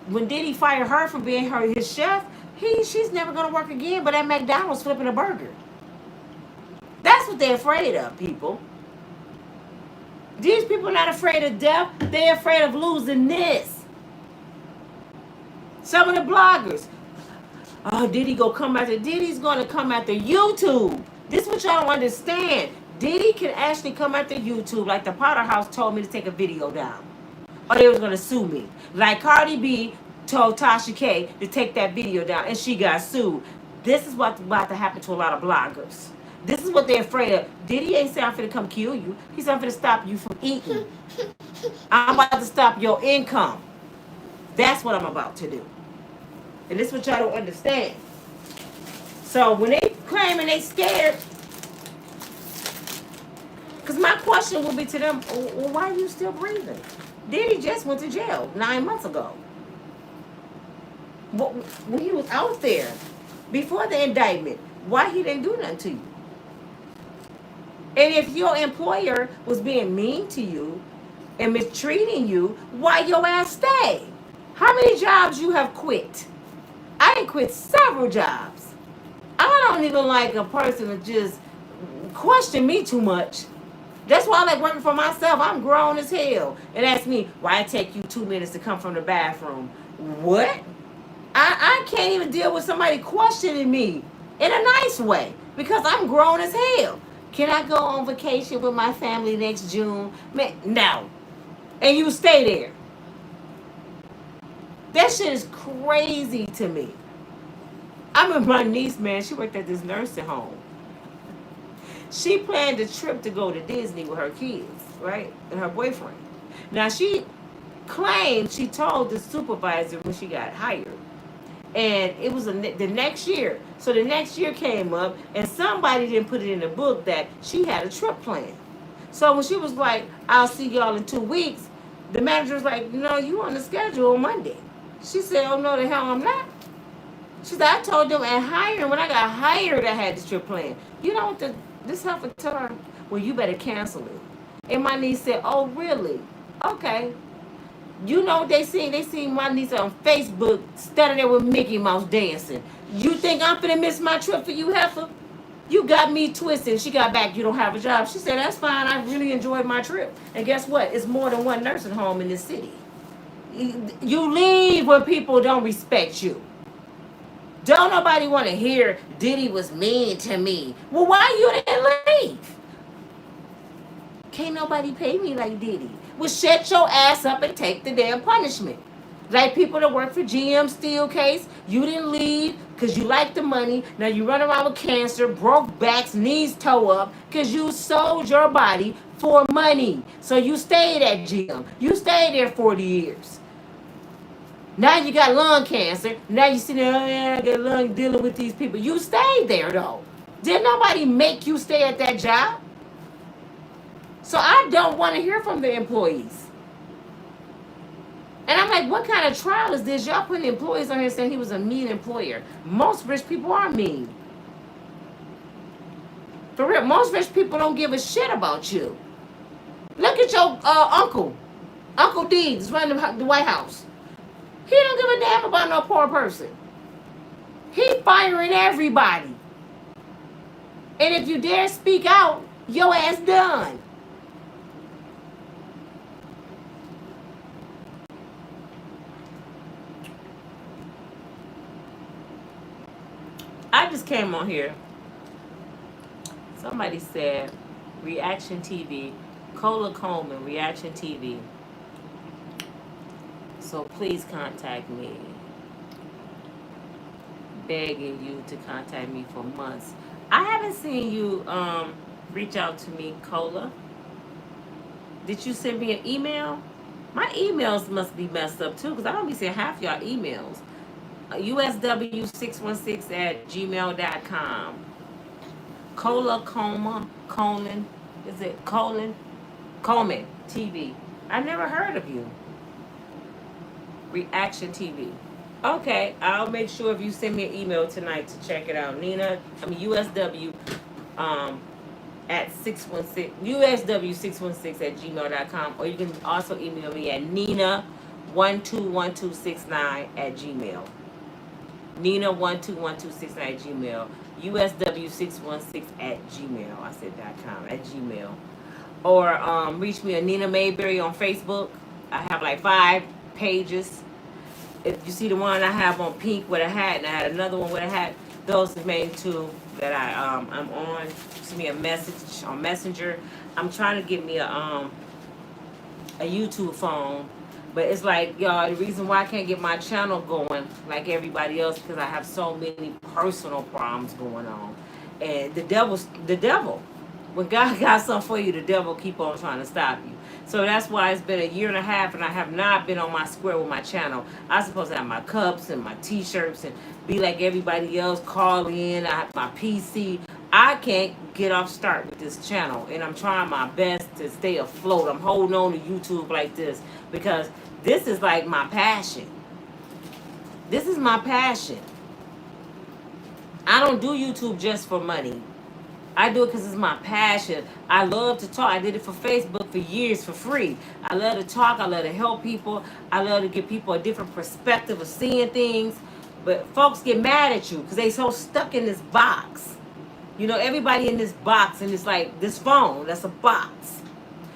when Diddy fired her for being his chef, she's never gonna work again. But at McDonald's flipping a burger. That's what they're afraid of, people. These people are not afraid of death. They're afraid of losing this. Some of the bloggers. Oh, Diddy's gonna come after YouTube. This is what y'all don't understand. Diddy can actually come after YouTube, like the Potter House told me to take a video down. Or they was gonna sue me. Like Cardi B told Tasha K to take that video down and she got sued. This is what's about to happen to a lot of bloggers. This is what they're afraid of. Diddy ain't saying I'm finna come kill you. He's saying I'm finna stop you from eating. I'm about to stop your income. That's what I'm about to do. And this is what y'all don't understand. So when they claiming they scared, because my question will be to them, well, why are you still breathing? Diddy just went to jail 9 months ago. When he was out there, before the indictment, why he didn't do nothing to you? And if your employer was being mean to you and mistreating you, why your ass stay? How many jobs you have quit? I done quit several jobs. I don't even like a person to just question me too much. That's why I like working for myself. I'm grown as hell. And ask me, why it take you 2 minutes to come from the bathroom? What? I can't even deal with somebody questioning me in a nice way because I'm grown as hell. Can I go on vacation with my family next June? Man, no. And you stay there. That shit is crazy to me. I remember my niece, man, she worked at this nursing home. She planned a trip to go to Disney with her kids, right? And her boyfriend. Now, she claimed she told the supervisor when she got hired. And it was the next year. So the next year came up, and somebody didn't put it in the book that she had a trip planned. So when she was like, I'll see y'all in 2 weeks, the manager was like, no, you on the schedule on Monday. She said, oh, no, the hell I'm not. She said, I told them at hiring, when I got hired, I had the trip planned. You know what this helper told her? Well, you better cancel it. And my niece said, oh, really? Okay. You know what they seen? They seen my niece on Facebook standing there with Mickey Mouse dancing. You think I'm finna miss my trip for you, heifer? You got me twisted. She got back, you don't have a job. She said, that's fine. I really enjoyed my trip. And guess what? It's more than one nursing home in this city. You leave when people don't respect you. Don't nobody want to hear Diddy was mean to me. Well, why you didn't leave? Can't nobody pay me like Diddy. Well, shut your ass up and take the damn punishment. Like people that work for GM Steel case, you didn't leave because you like the money. Now you run around with cancer, broke backs, knees toe up because you sold your body for money. So you stayed at GM. You stayed there 40 years. Now you got lung cancer. Now you see, oh yeah, I got lung dealing with these people. You stayed there though. Did nobody make you stay at that job? So I don't want to hear from the employees. And I'm like, what kind of trial is this? Y'all putting employees on here saying he was a mean employer. Most rich people are mean. For real, most rich people don't give a shit about you. Look at your uncle. Uncle D is running the White House. He don't give a damn about no poor person. He firing everybody. And if you dare speak out, your ass done. I just came on here. Somebody said, Reaction TV, Cola Coleman, Reaction TV. So please contact me. Begging you to contact me for months. I haven't seen you reach out to me, Cola. Did you send me an email? My emails must be messed up too, because I don't be seeing half y'all emails. usw616@gmail.com. Cola Coleman, is it Coleman TV. I never heard of you. Reaction TV. Okay, I'll make sure if you send me an email tonight to check it out. USW at 616 usw616 at gmail.com, or you can also email me at nina121269 at gmail. Nina121269 at gmail. usw616 at gmail. I said .com at gmail. Or reach me at Nina Mayberry on Facebook. I have like 5 pages. If you see the one I have on pink with a hat, and I had another one with a hat, those are the main 2 that I'm on. Send me a message on Messenger. I'm trying to get me a YouTube phone, but it's like, y'all, the reason why I can't get my channel going like everybody else, because I have so many personal problems going on. And the devil. When God got something for you, the devil keep on trying to stop you. So that's why it's been a year and a half, and I have not been on my square with my channel. I'm supposed to have my cups and my t-shirts and be like everybody else, call in. I have my PC. I can't get off start with this channel, and I'm trying my best to stay afloat. I'm holding on to YouTube like this because this is like my passion. This is my passion. I don't do YouTube just for money. I do it because it's my passion. I love to talk. I did it for Facebook for years for free. I love to talk. I love to help people. I love to give people a different perspective of seeing things. But folks get mad at you because they so stuck in this box. You know, everybody in this box, and it's like this phone, that's a box.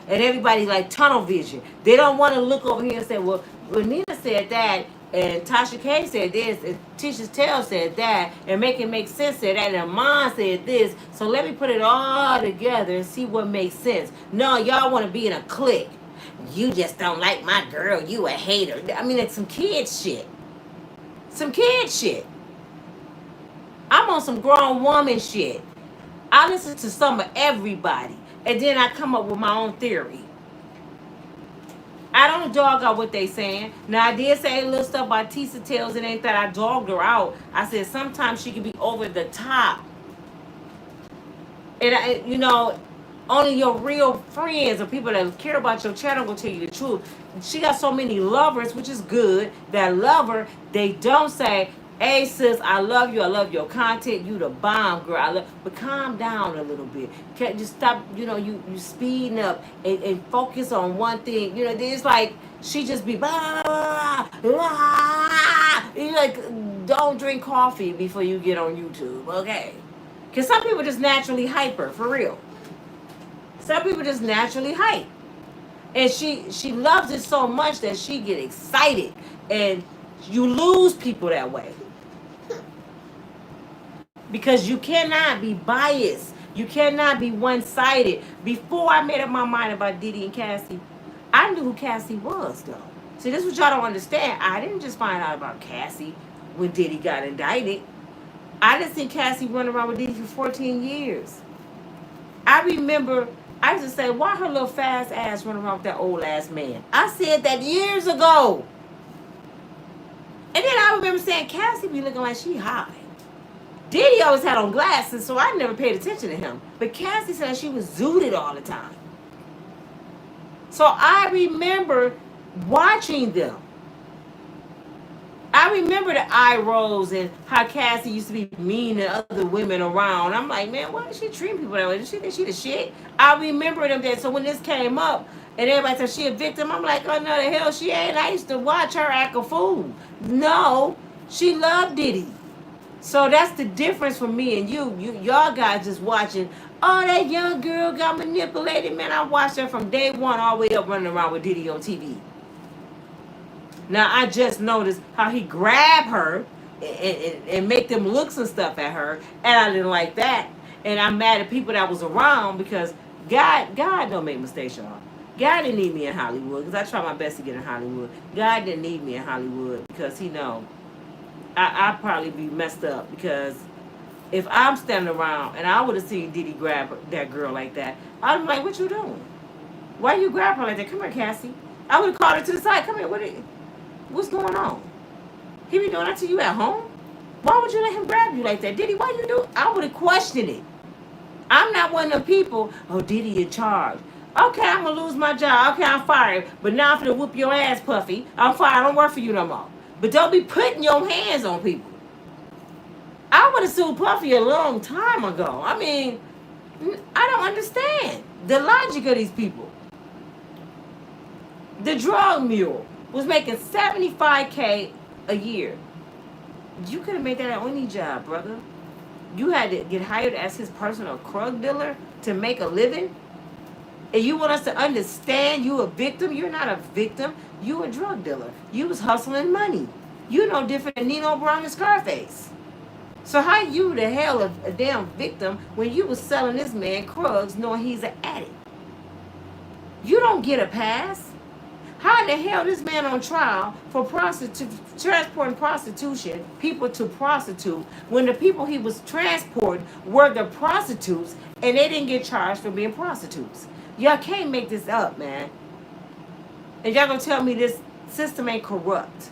And everybody like tunnel vision. They don't want to look over here and say, well, Nina said that, and Tasha K said this, and Tisha Tell said that, and Make It Make Sense said that, and Amon said this. So let me put it all together and see what makes sense. No, y'all want to be in a clique. You just don't like my girl. You a hater. I mean, it's some kid shit. Some kid shit. I'm on some grown woman shit. I listen to some of everybody, and then I come up with my own theory. I don't dog out what they saying. Now, I did say a little stuff about Tisha Tales. It ain't that I dogged her out. I said sometimes she can be over the top. And, you know, only your real friends or people that care about your channel will tell you the truth. She got so many lovers, which is good, that love her. They don't say, hey, sis, I love you. I love your content. You the bomb, girl. I love. But calm down a little bit. Can't just stop, you know, you speeding up and focus on one thing. You know, it's like she just be blah, blah, blah. You like, don't drink coffee before you get on YouTube, okay? Because some people just naturally hyper, for real. Some people just naturally hype. And she loves it so much that she get excited. And you lose people that way. Because you cannot be biased. You cannot be one-sided. Before I made up my mind about Diddy and Cassie, I knew who Cassie was, though. See, this is what y'all don't understand. I didn't just find out about Cassie when Diddy got indicted. I done seen Cassie run around with Diddy for 14 years. I remember, I used to say, why her little fast ass running around with that old ass man? I said that years ago. And then I remember saying, Cassie be looking like she high. Diddy always had on glasses, so I never paid attention to him. But Cassie said she was zooted all the time. So I remember watching them. I remember the eye rolls and how Cassie used to be mean to other women around. I'm like, man, why is she treating people that way? Does she think she the shit? I remember them that. So when this came up and everybody said she a victim, I'm like, oh no, the hell she ain't. I used to watch her act a fool. No, she loved Diddy. So that's the difference for me and you. Y'all guys just watching, oh, that young girl got manipulated. Man, I watched her from day one all the way up running around with Diddy on TV. Now, I just noticed how he grabbed her and make them looks and stuff at her. And I didn't like that. And I'm mad at people that was around because God don't make mistakes, y'all. God didn't need me in Hollywood because I try my best to get in Hollywood. God didn't need me in Hollywood because he know I'd probably be messed up because if I'm standing around and I would have seen Diddy grab that girl like that, I'd be like, what you doing? Why you grab her like that? Come here, Cassie. I would have called her to the side. Come here. What's going on? He be doing that to you at home? Why would you let him grab you like that? Diddy, why you do? I would have questioned it. I'm not one of the people, oh, Diddy in charge. Okay, I'm going to lose my job. Okay, I'm fired. But now I'm going to whoop your ass, Puffy. I'm fired. I don't work for you no more. But don't be putting your hands on people. I would have sued Puffy a long time ago. I mean, I don't understand the logic of these people. The drug mule was making $75K a year. You could have made that on any job, brother. You had to get hired as his personal drug dealer to make a living. And you want us to understand you a victim? You're not a victim. You a drug dealer. You was hustling money. You no different than Nino Brown and Scarface. So how you the hell a damn victim when you was selling this man drugs knowing he's an addict? You don't get a pass. How in the hell this man on trial for transporting prostitution, people to prostitute, when the people he was transporting were the prostitutes and they didn't get charged for being prostitutes? Y'all can't make this up, man. And y'all gonna tell me this system ain't corrupt.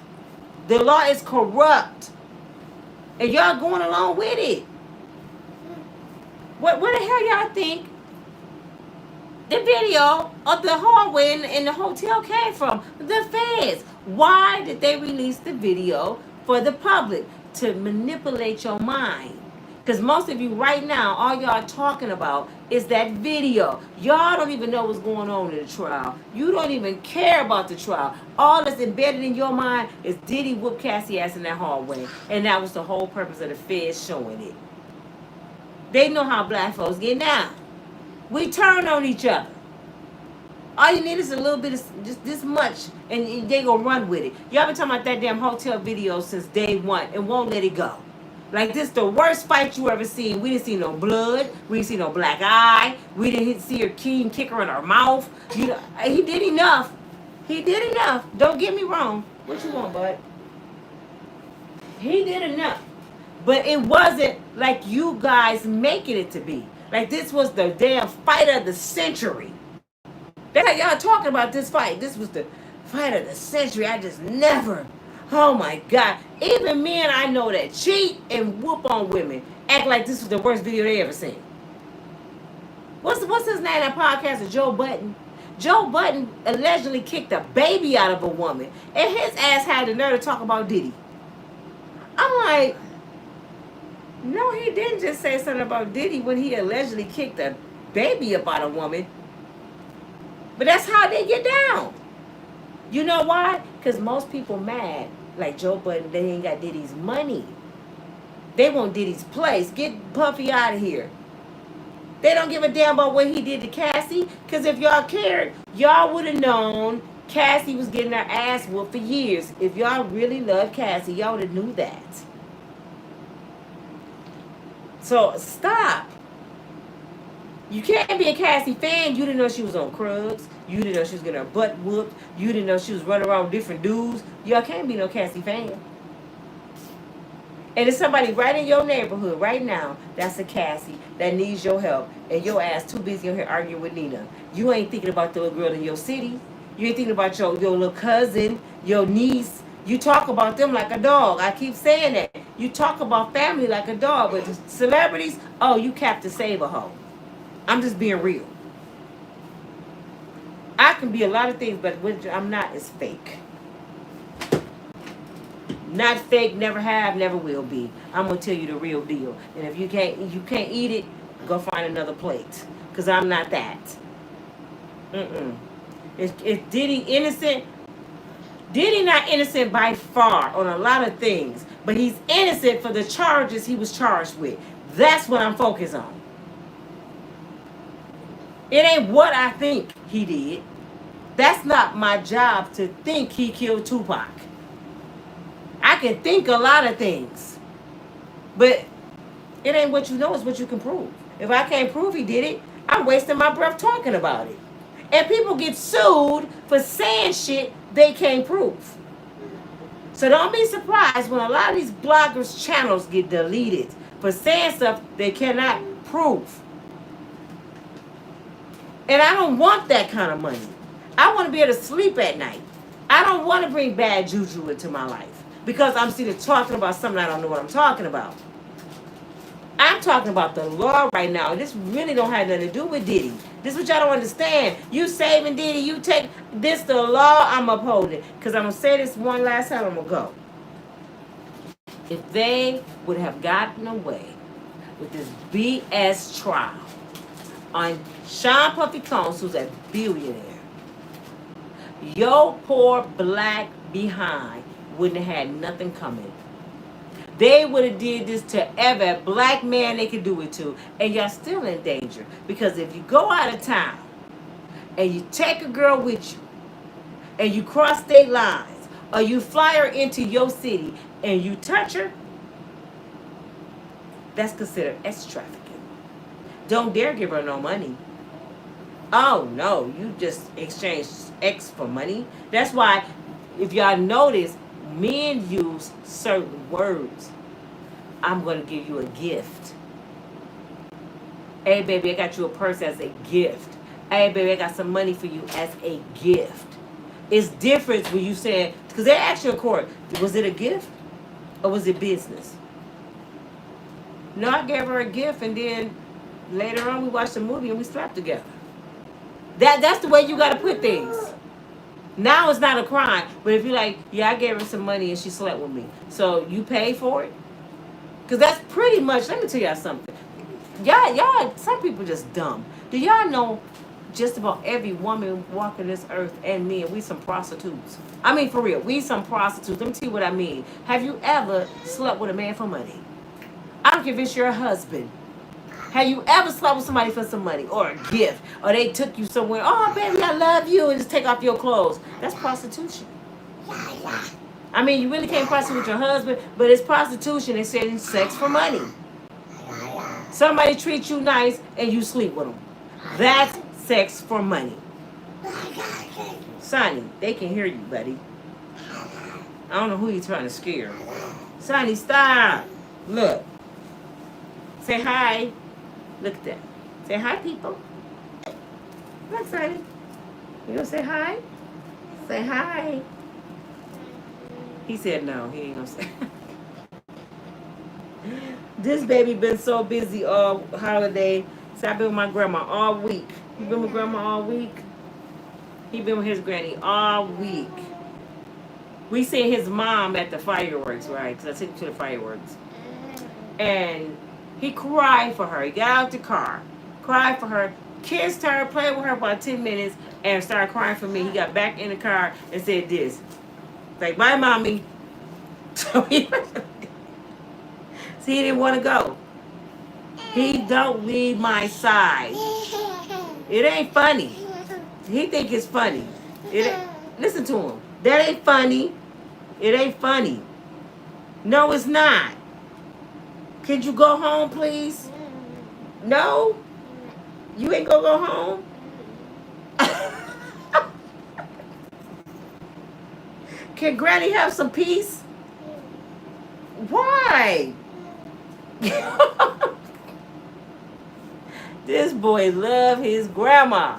The law is corrupt. And y'all going along with it. Where the hell y'all think the video of the hallway in the hotel came from? The feds. Why did they release the video for the public? To manipulate your mind. Because most of you right now, all y'all talking about is that video. Y'all don't even know what's going on in the trial. You don't even care about the trial. All that's embedded in your mind is Diddy whooped Cassie ass in that hallway. And that was the whole purpose of the feds showing it. They know how black folks get down. We turn on each other. All you need is a little bit of just this much, and they gonna run with it. Y'all been talking about that damn hotel video since day one and won't let it go. Like this the worst fight you ever seen. We didn't see no blood. We didn't see no black eye. We didn't see her king kick her in her mouth. You know, he did enough. He did enough. Don't get me wrong. What you want, bud? He did enough. But it wasn't like you guys making it to be. Like this was the damn fight of the century. That's how y'all talking about this fight. This was the fight of the century. I just never... Oh my God. Even men I know that cheat and whoop on women act like this was the worst video they ever seen. What's his name, that podcast of Joe Budden? Joe Budden allegedly kicked a baby out of a woman, and his ass had the nerve to talk about Diddy. I'm like, no, he didn't just say something about Diddy when he allegedly kicked a baby about a woman. But that's how they get down. You know why? Because most people mad, like Joe Budden, they ain't got Diddy's money. They want Diddy's place. Get Puffy out of here. They don't give a damn about what he did to Cassie. Because if y'all cared, y'all would have known Cassie was getting her ass whooped for years. If y'all really loved Cassie, y'all would have knew that. So stop. You can't be a Cassie fan. You didn't know she was on drugs. You didn't know she was getting her butt whooped. You didn't know she was running around with different dudes. Y'all can't be no Cassie fan. And there's somebody right in your neighborhood right now that's a Cassie that needs your help. And your ass too busy in here arguing with Nina. You ain't thinking about the little girl in your city. You ain't thinking about your little cousin, your niece. You talk about them like a dog. I keep saying that. You talk about family like a dog. But celebrities, oh, you Captain Save-A-Ho. I'm just being real. I can be a lot of things, but what I'm not is fake. Not fake, never have, never will be. I'm gonna tell you the real deal. And if you can't eat it, go find another plate. Cause I'm not that. Is Diddy innocent? Diddy not innocent by far on a lot of things, but he's innocent for the charges he was charged with. That's what I'm focused on. It ain't what I think he did. That's not my job to think he killed Tupac. I can think a lot of things. But it ain't what you know, it's what you can prove. If I can't prove he did it, I'm wasting my breath talking about it. And people get sued for saying shit they can't prove. So don't be surprised when a lot of these bloggers' channels get deleted for saying stuff they cannot prove. And I don't want that kind of money. I want to be able to sleep at night. I don't want to bring bad juju into my life because I'm sitting talking about something I don't know what I'm talking about. I'm talking about the law right now. This really don't have nothing to do with Diddy. This is what y'all don't understand. You saving Diddy, you take this the law, I'm upholding. Because I'm going to say this one last time, I'm going to go. If they would have gotten away with this BS trial, on Sean Puffy Combs, who's a billionaire. Your poor black behind wouldn't have had nothing coming. They would have did this to every black man they could do it to, and y'all still in danger. Because if you go out of town and you take a girl with you and you cross state lines, or you fly her into your city and you touch her, that's considered sex trafficking. Don't dare give her no money. Oh no, you just exchange X for money. That's why, if y'all notice, men use certain words. I'm going to give you a gift. Hey baby, I got you a purse as a gift. Hey baby, I got some money for you as a gift. It's different when you say, because they asked you in court, was it a gift or was it business? No, I gave her a gift, and then later on we watched a movie and we slept together. That's the way you got to put things. Now it's not a crime, but if you're like, yeah, I gave her some money and she slept with me, so you pay for it? Because that's pretty much, let me tell y'all something. Y'all, some people just dumb. Do y'all know just about every woman walking this earth and men, we some prostitutes? I mean, for real, we some prostitutes. Let me tell you what I mean. Have you ever slept with a man for money? I don't care if it's your husband. Have you ever slept with somebody for some money or a gift? Or they took you somewhere, oh baby, I love you, and just take off your clothes? That's prostitution. I mean, you really can't prostitute your husband, but it's prostitution. They say sex for money. Somebody treats you nice and you sleep with them. That's sex for money. Sonny, they can hear you, buddy. I don't know who you're trying to scare. Sonny, stop. Look. Say hi. Look at that. Say hi, people. Look, Sonny. You gonna say hi? Say hi. He said no. He ain't gonna say. This baby been so busy all holiday. So I've been with my grandma all week. You been with grandma all week? He been with his granny all week. We seen his mom at the fireworks, right? Because I took him to the fireworks. And he cried for her. He got out the car, cried for her, kissed her, played with her about 10 minutes, and started crying for me. He got back in the car and said this. Like, bye, mommy. So he didn't want to go. He don't leave my side. It ain't funny. He think it's funny. Listen to him. That ain't funny. It ain't funny. No, it's not. Could you go home, please? No? You ain't gonna go home? Can Granny have some peace? Why? This boy love his grandma.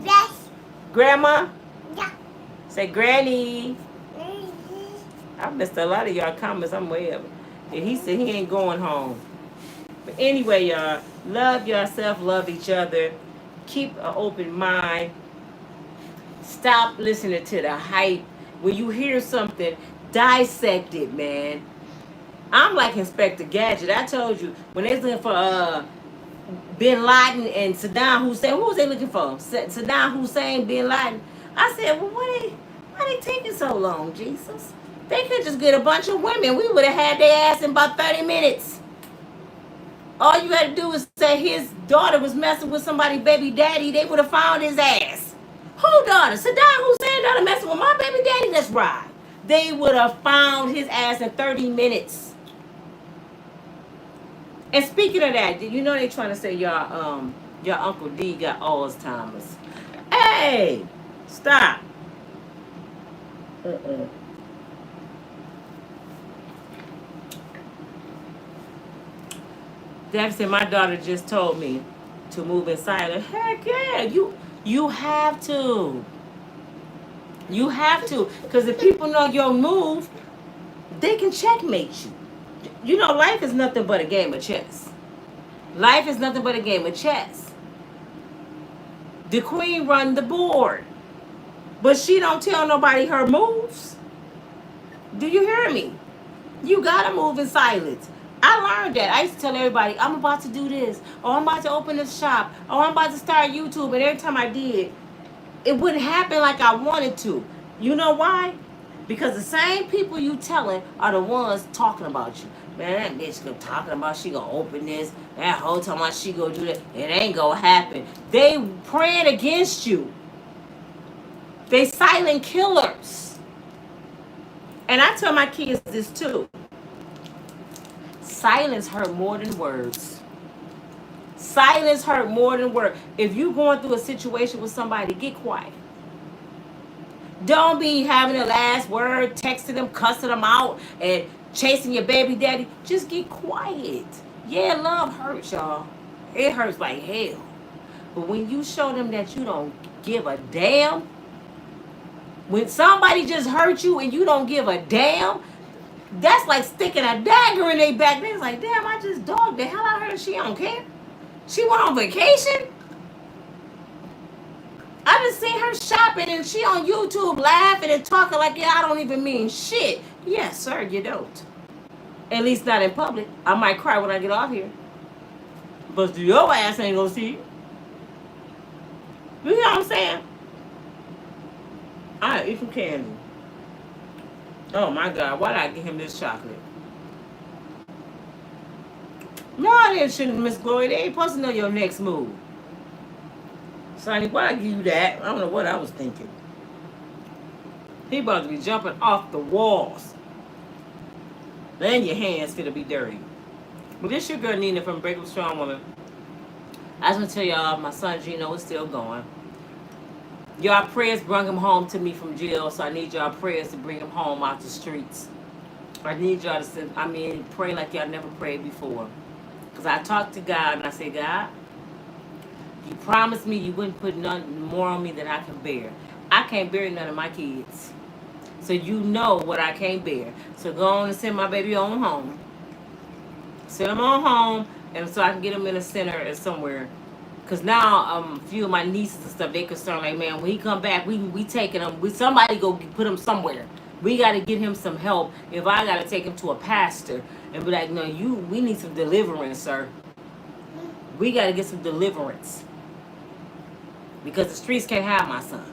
Yes. Grandma? Yeah. Say Granny. I missed a lot of y'all comments. I'm way up. And he said he ain't going home. But anyway, y'all, love yourself, love each other. Keep an open mind. Stop listening to the hype. When you hear something, dissect it, man. I'm like Inspector Gadget. I told you, when they was looking for Bin Laden and Saddam Hussein, who was they looking for? Saddam Hussein, Bin Laden. I said, well, why they taking so long, Jesus? They could just get a bunch of women. We would have had their ass in about 30 minutes. All you had to do was say his daughter was messing with somebody's baby daddy. They would have found his ass. Who daughter? Saddam Hussein daughter messing with my baby daddy? That's right. They would have found his ass in 30 minutes. And speaking of that, you know they trying to say your Uncle D got Alzheimer's. Hey, stop. Dad said my daughter just told me to move in silent. Heck yeah, you have to. You have to, because if people know your move, they can checkmate you. You know, life is nothing but a game of chess. Life is nothing but a game of chess. The queen run the board, but she don't tell nobody her moves. Do you hear me? You gotta move in silence. I learned that. I used to tell everybody, I'm about to do this, or I'm about to open this shop, or I'm about to start YouTube. And every time I did, it wouldn't happen like I wanted to. You know why? Because the same people you telling are the ones talking about you. Man, that bitch kept talking about she gonna open this. That whole time about she gonna do that. It ain't gonna happen. They praying against you. They silent killers. And I tell my kids this too. Silence hurt more than words. Silence hurt more than words. If you going through a situation with somebody, get quiet. Don't be having the last word, texting them, cussing them out, and chasing your baby daddy. Just get quiet. Yeah, love hurts, y'all. It hurts like hell. But when you show them that you don't give a damn, when somebody just hurt you and you don't give a damn, that's like sticking a dagger in their back. They're like, damn, I just dogged the hell out of her. She don't care. She went on vacation. I just seen her shopping and she on YouTube laughing and talking like, yeah, I don't even mean shit. Yes, sir, you don't. At least not in public. I might cry when I get off here. But your ass ain't gonna see it. You know what I'm saying? I eat some candy. Oh my God, why did I give him this chocolate? No, I didn't, shouldn't, Miss Gloria. They ain't supposed to know your next move. Sonny, why I give you that? I don't know what I was thinking. He about to be jumping off the walls. Then your hands finna be dirty. But this your girl Nina from Unbreakable Strong Woman. I just want to tell y'all, my son Gino is still going. Y'all prayers brought him home to me from jail, so I need y'all prayers to bring him home out the streets. I need y'all to pray like y'all never prayed before. Because I talked to God and I said, God, you promised me you wouldn't put none more on me than I can bear. I can't bear none of my kids. So you know what I can't bear. So go on and send my baby on home. Send him on home, and so I can get him in a center or somewhere. Because now a few of my nieces and stuff, they concerned like, man, when he come back, we taking him. Somebody go put him somewhere. We got to get him some help. If I got to take him to a pastor and be like, no, we need some deliverance, sir. We got to get some deliverance. Because the streets can't have my son.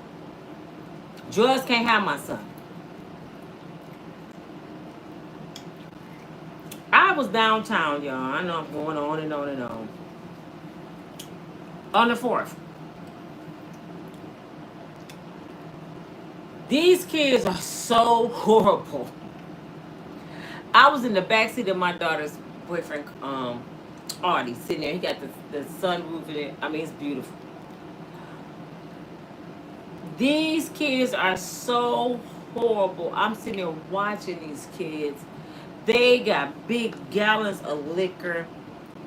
Drugs can't have my son. I was downtown, y'all. I know I'm going on and on and on. On the 4th. These kids are so horrible. I was in the backseat of my daughter's boyfriend, Artie, sitting there. He got the sunroof in it. I mean, it's beautiful. These kids are so horrible. I'm sitting there watching these kids. They got big gallons of liquor.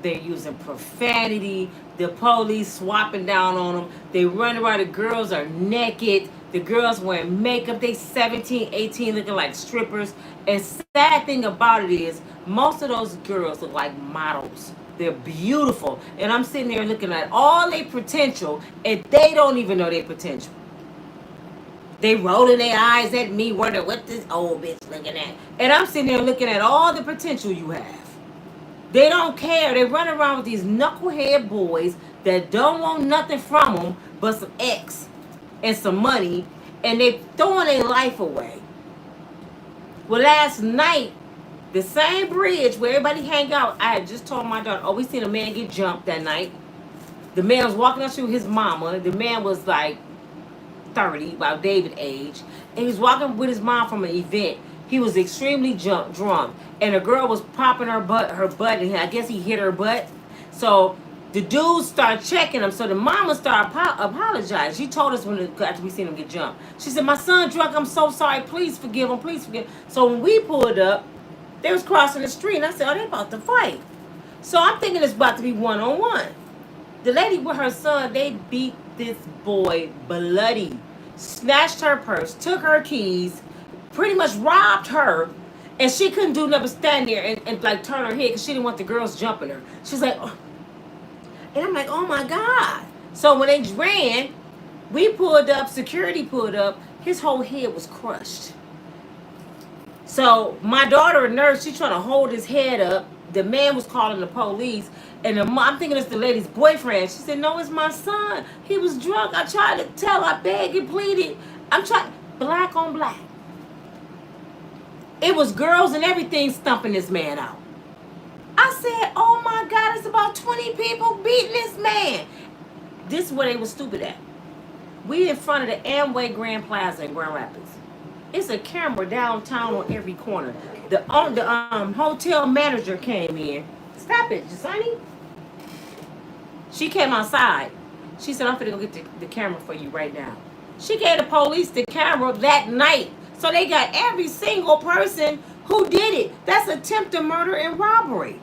They're using profanity. The police swapping down on them. They run around. The girls are naked. The girls wearing makeup. They 17, 18 looking like strippers. And sad thing about it is, most of those girls look like models. They're beautiful. And I'm sitting there looking at all their potential, and they don't even know their potential. They rolling their eyes at me, wondering what this old bitch looking at. And I'm sitting there looking at all the potential you have. They don't care. They run around with these knucklehead boys that don't want nothing from them but some X and some money, and they throwing their life away. Well, last night, the same bridge where everybody hang out, I had just told my daughter, we seen a man get jumped that night. The man was walking up to his mama. The man was like 30, about David age, and he was walking with his mom from an event. He was extremely drunk, and a girl was popping her butt, and I guess he hit her butt. So the dudes started checking him. So the mama started apologizing. She told us after we seen him get jumped. She said, "My son drunk. I'm so sorry. Please forgive him. Please forgive." So when we pulled up, they was crossing the street, and I said, "Oh, they about to fight." So I'm thinking it's about to be one-on-one. The lady with her son, they beat this boy bloody, snatched her purse, took her keys, pretty much robbed her, and she couldn't do nothing but stand there and like turn her head because she didn't want the girls jumping her. She's like, oh. And I'm like, oh my God. So when they ran, we pulled up, security pulled up, his whole head was crushed. So my daughter, a nurse, she's trying to hold his head up. the man was calling the police, and I'm thinking it's the lady's boyfriend. She said, no, it's my son. He was drunk. I tried to tell, I begged and pleaded. I'm trying, black on black. It was girls and everything stumping this man out. I said, oh my God, it's about 20 people beating this man. This is where they were stupid at. We in front of the Amway Grand Plaza in Grand Rapids. It's a camera downtown on every corner. The hotel manager came in. Stop it, Jasani. She came outside. She said, I'm finna go get the camera for you right now. She gave the police the camera that night. So they got every single person who did it. That's attempted murder and robbery.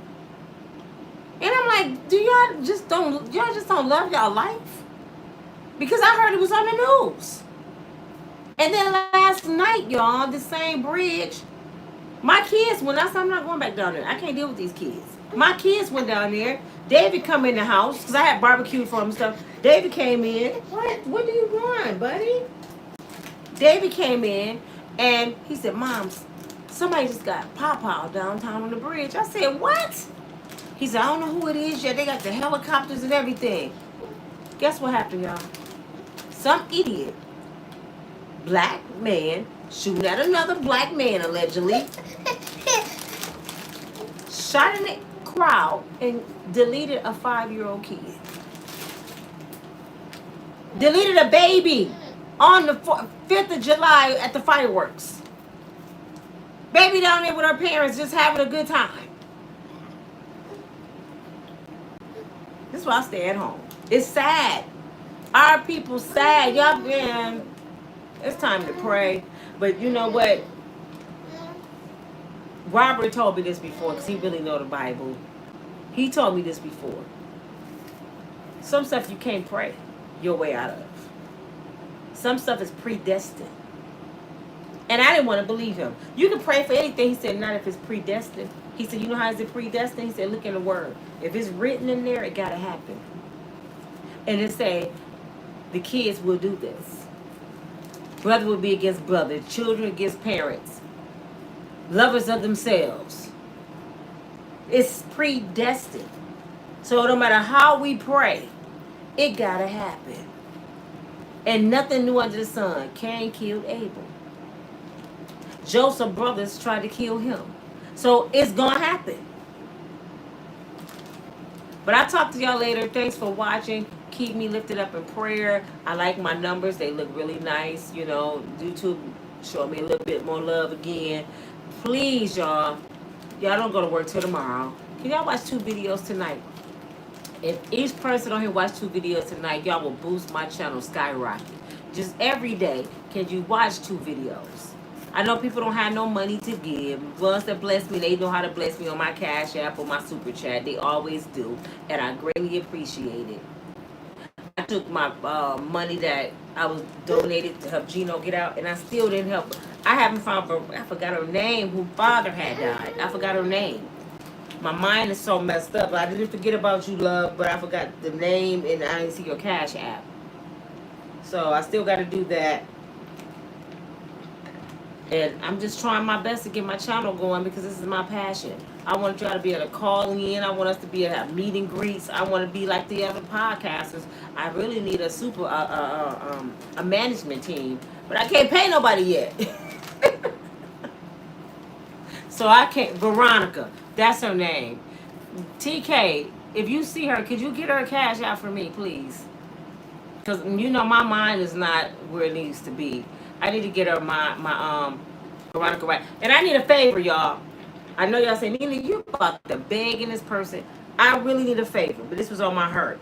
And I'm like, y'all just don't love y'all life? Because I heard it was on the news. And then last night, y'all, the same bridge, my kids went. I said, I'm not going back down there. I can't deal with these kids. My kids went down there. David come in the house because I had barbecue for him and stuff. David came in. What do you want, buddy? David came in and he said, Mom, somebody just got pow downtown on the bridge. I said, what? He said, I don't know who it is yet. They got the helicopters and everything. Guess what happened, y'all? Some idiot, black man, shooting at another black man, allegedly, shot in the crowd and deleted a 5-year-old kid. Deleted a baby on the 5th of July at the fireworks. Baby down there with her parents just having a good time. This is why I stay at home. It's sad. Our people sad. Y'all, man, it's time to pray. But you know what? Robert told me this before because he really know the Bible. He told me this before. Some stuff you can't pray your way out of. Some stuff is predestined. And I didn't want to believe him. You can pray for anything. He said, not if it's predestined. He said, you know how is it predestined? He said, look in the word. If it's written in there, it got to happen. And it say, the kids will do this. Brother will be against brother. Children against parents. Lovers of themselves. It's predestined. So no matter how we pray, it got to happen. And nothing new under the sun. Cain killed Abel. Joseph's brothers tried to kill him. So it's going to happen. But I'll talk to y'all later. Thanks for watching. Keep me lifted up in prayer. I like my numbers. They look really nice. You know, YouTube showed me a little bit more love again. Please, y'all. Y'all don't go to work till tomorrow. Can y'all watch 2 videos tonight? If each person on here watch 2 videos tonight, y'all will boost my channel skyrocket. Just every day, can you watch 2 videos? I know people don't have no money to give. Ones that bless me, they know how to bless me on my Cash App or my Super Chat. They always do. And I greatly appreciate it. I took my money that I was donated to help Gino get out, and I still didn't help her. I haven't found her. I forgot her name, whose father had died. I forgot her name. My mind is so messed up. I didn't forget about you, love, but I forgot the name, and I didn't see your Cash App. So I still got to do that. And I'm just trying my best to get my channel going because this is my passion. I want y'all to be able to call in. I want us to be able to have meet and greets. I want to be like the other podcasters. I really need a a management team, but I can't pay nobody yet. So I can't. Veronica, that's her name. TK, if you see her, could you get her a Cash App for me, please? Because you know my mind is not where it needs to be. I need to get her my Veronica right. And I need a favor, y'all. I know y'all say, Nina, you about to beg in this person. I really need a favor, but this was on my heart.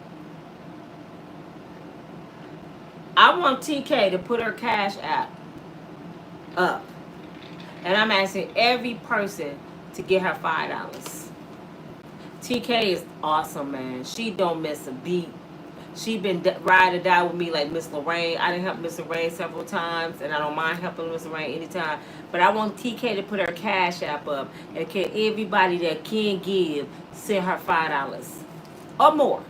I want TK to put her Cash App up. And I'm asking every person to get her $5. TK is awesome, man. She don't miss a beat. She been ride or die with me like Miss Lorraine. I done help Miss Lorraine several times, and I don't mind helping Miss Lorraine anytime. But I want TK to put her Cash App up, and can everybody that can give send her $5 or more,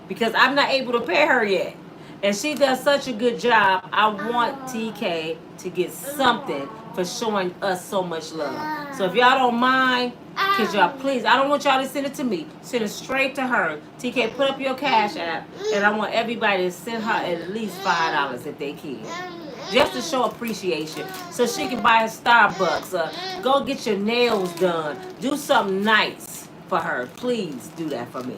because I'm not able to pay her yet, and she does such a good job. I want TK to get something for showing us so much love. So if y'all don't mind, Could y'all please, I don't want y'all to send it to me. Send it straight to her. TK, put up your cash app. And I want everybody to send her at least $5 if they can. Just to show appreciation. So she can buy a Starbucks. Go get your nails done. Do something nice for her. Please do that for me.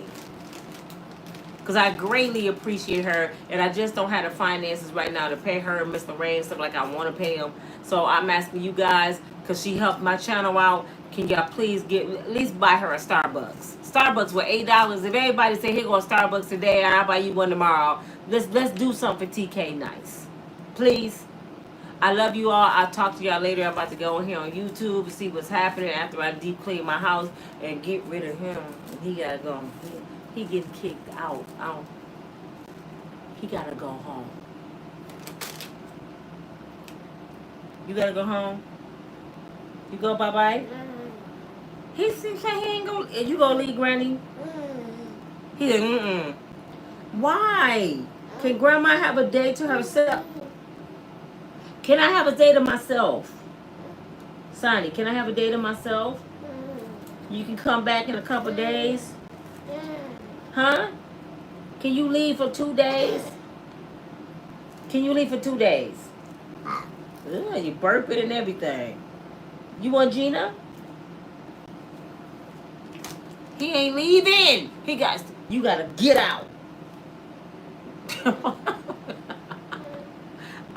Because I greatly appreciate her. And I just don't have the finances right now to pay her and Miss Lorraine stuff like I want to pay them. So I'm asking you guys, because she helped my channel out, can y'all please at least buy her a Starbucks? Starbucks with $8. If everybody say, here go a Starbucks today and I'll buy you one tomorrow. Let's do something for TK nice. Please. I love you all. I'll talk to y'all later. I'm about to go in here on YouTube and see what's happening after I deep clean my house and get rid of him. He gotta go. He getting kicked out. He gotta go home. You gotta go home? You go bye-bye? He seems like he ain't gonna... You gonna leave Granny? He said, mm-mm. Why? Can Grandma have a day to herself? Can I have a day to myself? Sonny, can I have a day to myself? You can come back in a couple days? Huh? Can you leave for 2 days? Can you leave for 2 days? Ugh, you burping and everything. You want Gina? He ain't leaving. You gotta get out.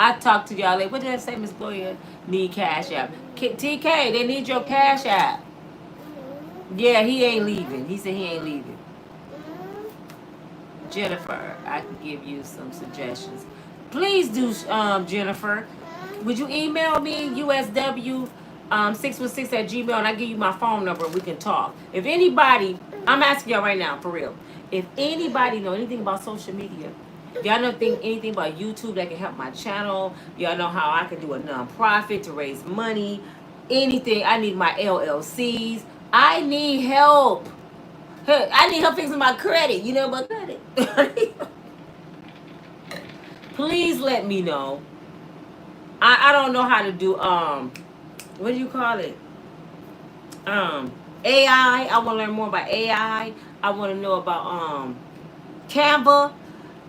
I talked to y'all later. What did I say, Miss Gloria? Need cash app. TK, they need your cash app. Yeah, he ain't leaving. He said he ain't leaving. Jennifer, I can give you some suggestions. Please do, Jennifer. Would you email me, USW616 at gmail, and I give you my phone number and we can talk. If anybody, I'm asking y'all right now, for real. If anybody know anything about social media, y'all know anything about YouTube that can help my channel, y'all know how I can do a nonprofit to raise money, anything. I need my LLCs. I need help. I need help fixing my credit. You know about credit. Please let me know. I don't know how to do what do you call it? AI. I want to learn more about AI. I want to know about Canva.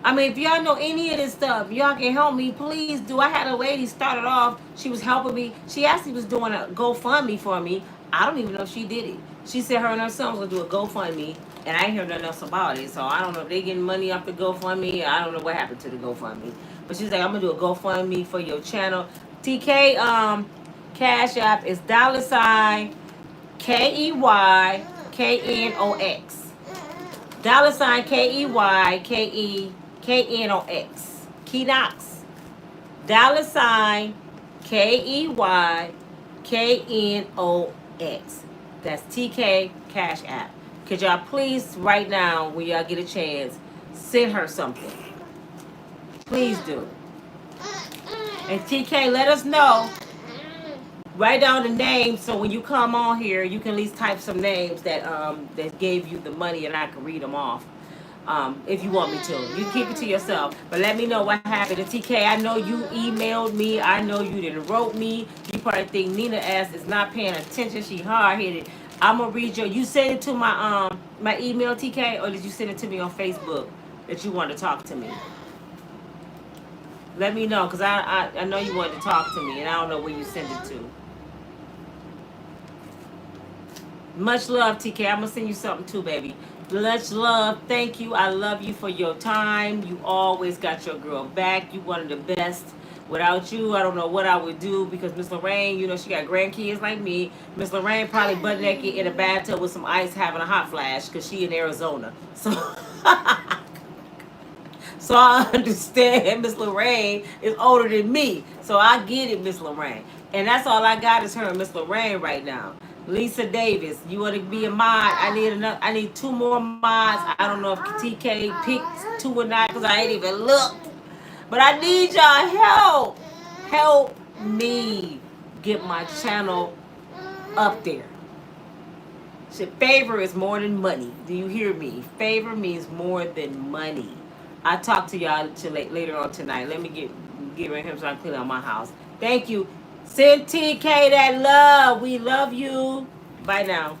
I mean, if y'all know any of this stuff, y'all can help me. Please do. I had a lady started off. She was helping me. She actually was doing a GoFundMe for me. I don't even know if she did it. She said her and her son was going to do a GoFundMe. And I ain't heard nothing else about it. So I don't know if they getting money off the GoFundMe. I don't know what happened to the GoFundMe. But she's like, I'm going to do a GoFundMe for your channel. TK Cash App is $KEYKNOX. $KEYKNOX. Knox. $KEYKNOX. That's TK Cash App. Could y'all please, right now, when y'all get a chance, send her something? Please do. And TK, let us know. Write down the names so when you come on here, you can at least type some names that that gave you the money and I can read them off. If you want me to. You keep it to yourself. But let me know what happened. And TK, I know you emailed me. I know you didn't wrote me. You probably think Nina ass is not paying attention. She hard-headed. I'm going to read you sent it to my my email, TK, or did you send it to me on Facebook that you want to talk to me? Let me know, because I know you wanted to talk to me, and I don't know where you sent it to. Much love, TK. I'm going to send you something too, baby. Much love. Thank you. I love you for your time. You always got your girl back. You one of the best. Without you, I don't know what I would do, because Miss Lorraine, you know, she got grandkids like me. Miss Lorraine probably butt naked in a bathtub with some ice having a hot flash because she in Arizona. So, so I understand Miss Lorraine is older than me. So I get it, Miss Lorraine. And that's all I got is her and Miss Lorraine right now. Lisa Davis, you want to be a mod? I need 2 more mods. I don't know if TK picked 2 or not because I ain't even looked. But I need y'all help. Help me get my channel up there. Favor is more than money. Do you hear me? Favor means more than money. I'll talk to y'all later on tonight. Let me get rid of him so I can clean out my house. Thank you. Send TK that love. We love you. Bye now.